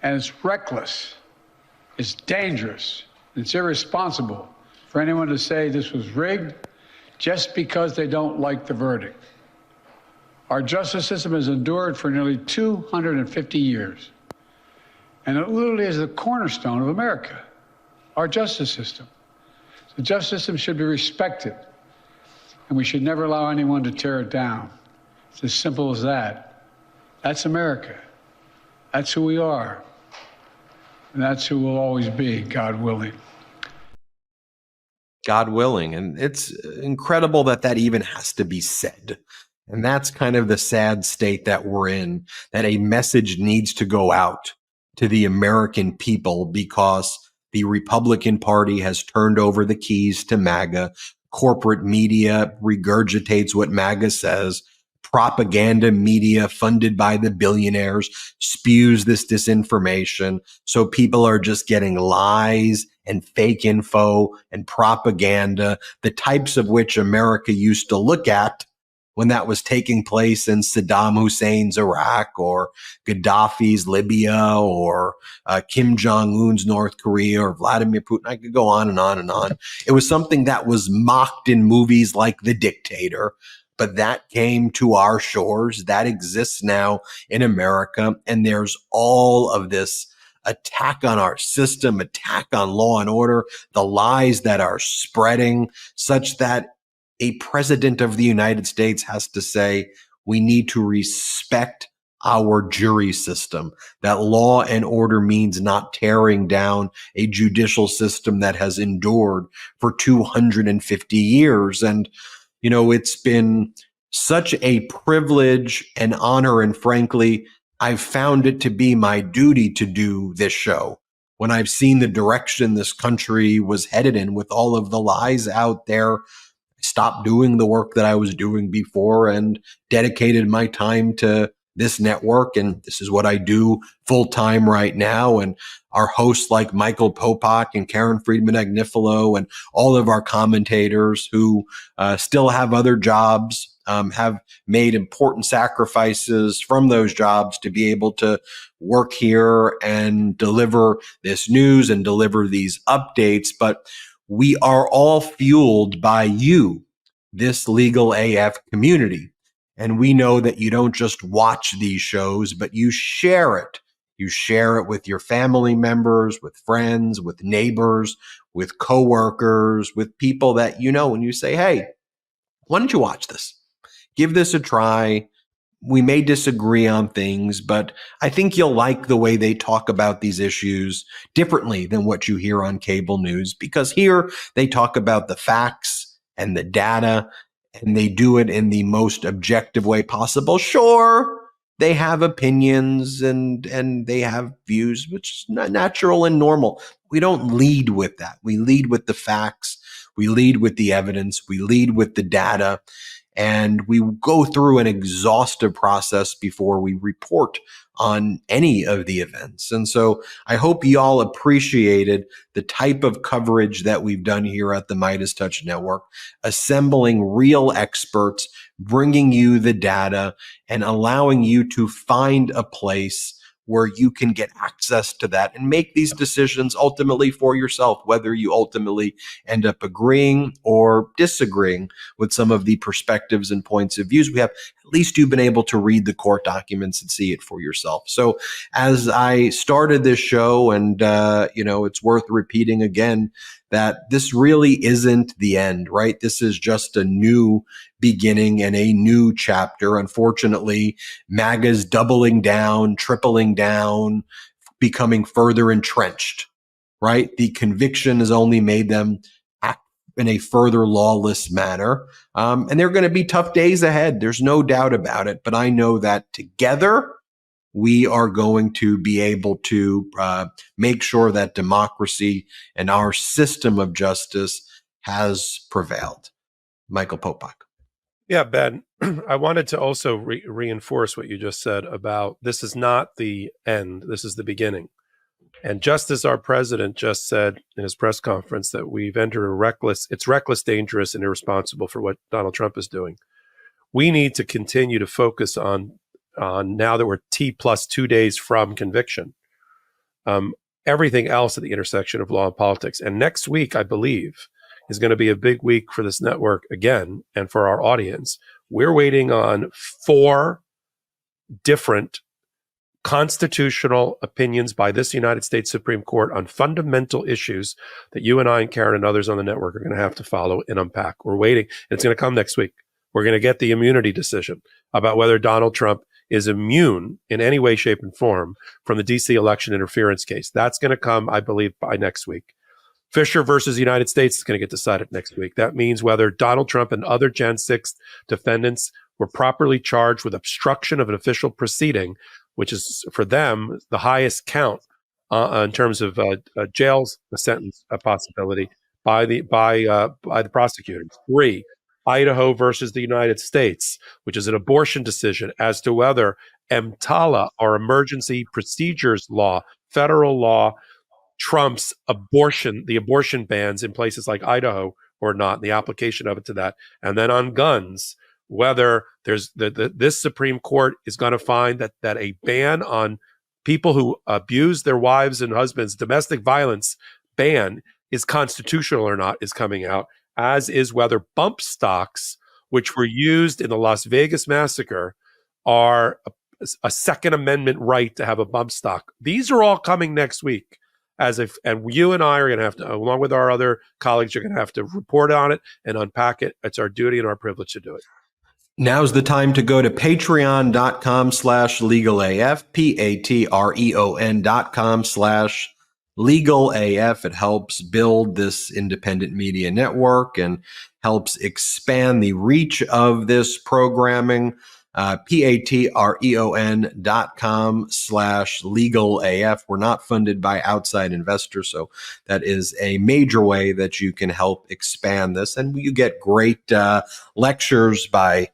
S12: And it's reckless, it's dangerous, it's irresponsible for anyone to say this was rigged just because they don't like the verdict. Our justice system has endured for nearly 250 years, and it literally is the cornerstone of America, our justice system. The justice system should be respected, and we should never allow anyone to tear it down. It's as simple as that. That's America. That's who we are. And that's who we'll always be, God willing.
S1: God willing. And it's incredible that even has to be said. And that's kind of the sad state that we're in, that a message needs to go out to the American people because the Republican Party has turned over the keys to MAGA. Corporate media regurgitates what MAGA says. Propaganda media funded by the billionaires spews this disinformation. So people are just getting lies and fake info and propaganda, the types of which America used to look at when that was taking place in Saddam Hussein's Iraq or Gaddafi's Libya or Kim Jong-un's North Korea or Vladimir Putin. I could go on and on and on. It was something that was mocked in movies like The Dictator, but that came to our shores. That exists now in America. And there's all of this attack on our system, attack on law and order, the lies that are spreading such that a president of the United States has to say, we need to respect our jury system, that law and order means not tearing down a judicial system that has endured for 250 years. And, it's been such a privilege and honor. And frankly, I've found it to be my duty to do this show when I've seen the direction this country was headed in with all of the lies out there. Stopped doing the work that I was doing before and dedicated my time to this network. And this is what I do full time right now. And our hosts like Michael Popok and Karen Friedman-Agnifilo and all of our commentators who still have other jobs, have made important sacrifices from those jobs to be able to work here and deliver this news and deliver these updates. But we are all fueled by you, this Legal AF community. And we know that you don't just watch these shows, but you share it. You share it with your family members, with friends, with neighbors, with coworkers, with people that you know, and you say, hey, why don't you watch this? Give this a try. we may disagree on things, but I think you'll like the way they talk about these issues differently than what you hear on cable news, because here they talk about the facts and the data, and they do it in the most objective way possible. Sure, they have opinions and they have views, which is not natural and normal. We don't lead with that. We lead with the facts. We lead with the evidence. We lead with the data. And we go through an exhaustive process before we report on any of the events. And so I hope you all appreciated the type of coverage that we've done here at the Midas Touch Network, assembling real experts, bringing you the data, and allowing you to find a place where you can get access to that and make these decisions ultimately for yourself, whether you ultimately end up agreeing or disagreeing with some of the perspectives and points of views we have. At least you've been able to read the court documents and see it for yourself. So as I started this show, and it's worth repeating again, that this really isn't the end, right? This is just a new beginning and a new chapter. Unfortunately, MAGA's doubling down, tripling down, becoming further entrenched, right? The conviction has only made them act in a further lawless manner. And there are going to be tough days ahead. There's no doubt about it. But I know that together, we are going to be able to make sure that democracy and our system of justice has prevailed. Michael Popok.
S2: Yeah, Ben, I wanted to also reinforce what you just said about this is not the end. This is the beginning. And just as our president just said in his press conference that we've entered it's reckless, dangerous, and irresponsible for what Donald Trump is doing. We need to continue to focus on now that we're T+2 days from conviction, everything else at the intersection of law and politics. And next week, I believe, is going to be a big week for this network again and for our audience. We're waiting on 4 different constitutional opinions by this United States Supreme Court on fundamental issues that you and I and Karen and others on the network are going to have to follow and unpack. We're waiting. And it's going to come next week. We're going to get the immunity decision about whether Donald Trump is immune in any way, shape, and form from the D.C. election interference case. That's going to come, I believe, by next week. Fisher versus the United States is going to get decided next week. That means whether Donald Trump and other Jan 6 defendants were properly charged with obstruction of an official proceeding, which is for them the highest count in terms of jail sentence possibility by the prosecutors. 3, Idaho versus the United States, which is an abortion decision as to whether EMTALA, or emergency procedures law, federal law, trumps the abortion bans in places like Idaho or not, the application of it to that. And then on guns, whether there's this Supreme Court is going to find that a ban on people who abuse their wives and husbands, domestic violence ban, is constitutional or not, is coming out, as is whether bump stocks, which were used in the Las Vegas massacre, are a Second Amendment right to have a bump stock. These are all coming next week. And you and I are going to have to, along with our other colleagues, are going to have to report on it and unpack it. It's our duty and our privilege to do it.
S1: Now's the time to go to patreon.com/legalaf, patreon.com/legalaf. It helps build this independent media network and helps expand the reach of this programming. patreon.com/legalaf. We're not funded by outside investors, so that is a major way that you can help expand this. And you get great lectures by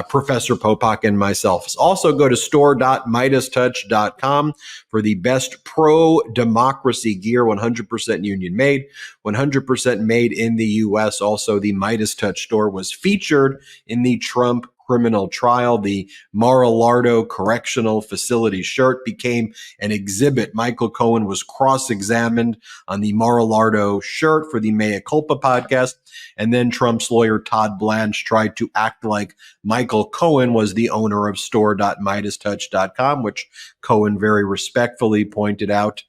S1: Professor Popok and myself. Also go to store.midastouch.com for the best pro-democracy gear, 100% union made, 100% made in the U.S. Also, the Midas Touch store was featured in the Trump criminal trial. The Mar-a-Lardo Correctional Facility shirt became an exhibit. Michael Cohen was cross-examined on the Mar-a-Lardo shirt for the Mea Culpa podcast. And then Trump's lawyer, Todd Blanche, tried to act like Michael Cohen was the owner of store.midastouch.com, which Cohen very respectfully pointed out,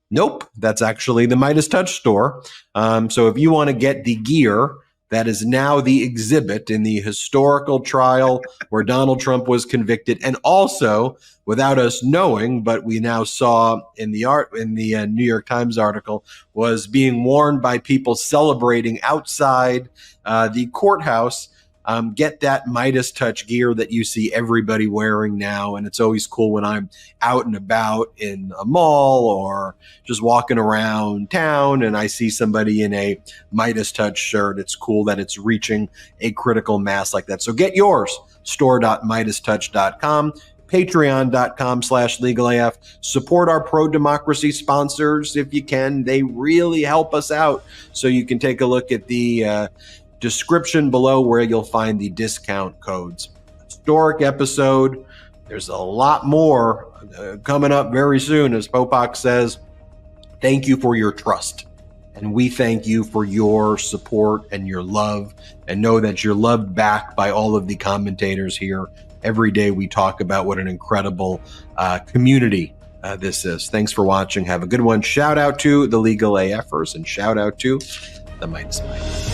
S1: nope, that's actually the Midas Touch store. So if you want to get the gear that is now the exhibit in the historical trial where Donald Trump was convicted, and also, without us knowing, but we now saw in the New York Times article, was being worn by people celebrating outside the courthouse. Get that Midas touch gear that you see everybody wearing now. And it's always cool when I'm out and about in a mall or just walking around town and I see somebody in a Midas touch shirt. It's cool that it's reaching a critical mass like that. So get yours, store.midastouch.com. Patreon.com/legalaf. Support our pro-democracy sponsors if you can. They really help us out. So you can take a look at the description below where you'll find the discount codes. Historic episode. There's a lot more coming up very soon. As Popok says, thank you for your trust. And we thank you for your support and your love, and know that you're loved back by all of the commentators here. Every day we talk about what an incredible community this is. Thanks for watching. Have a good one. Shout out to the Legal AFers and shout out to the Meiselas.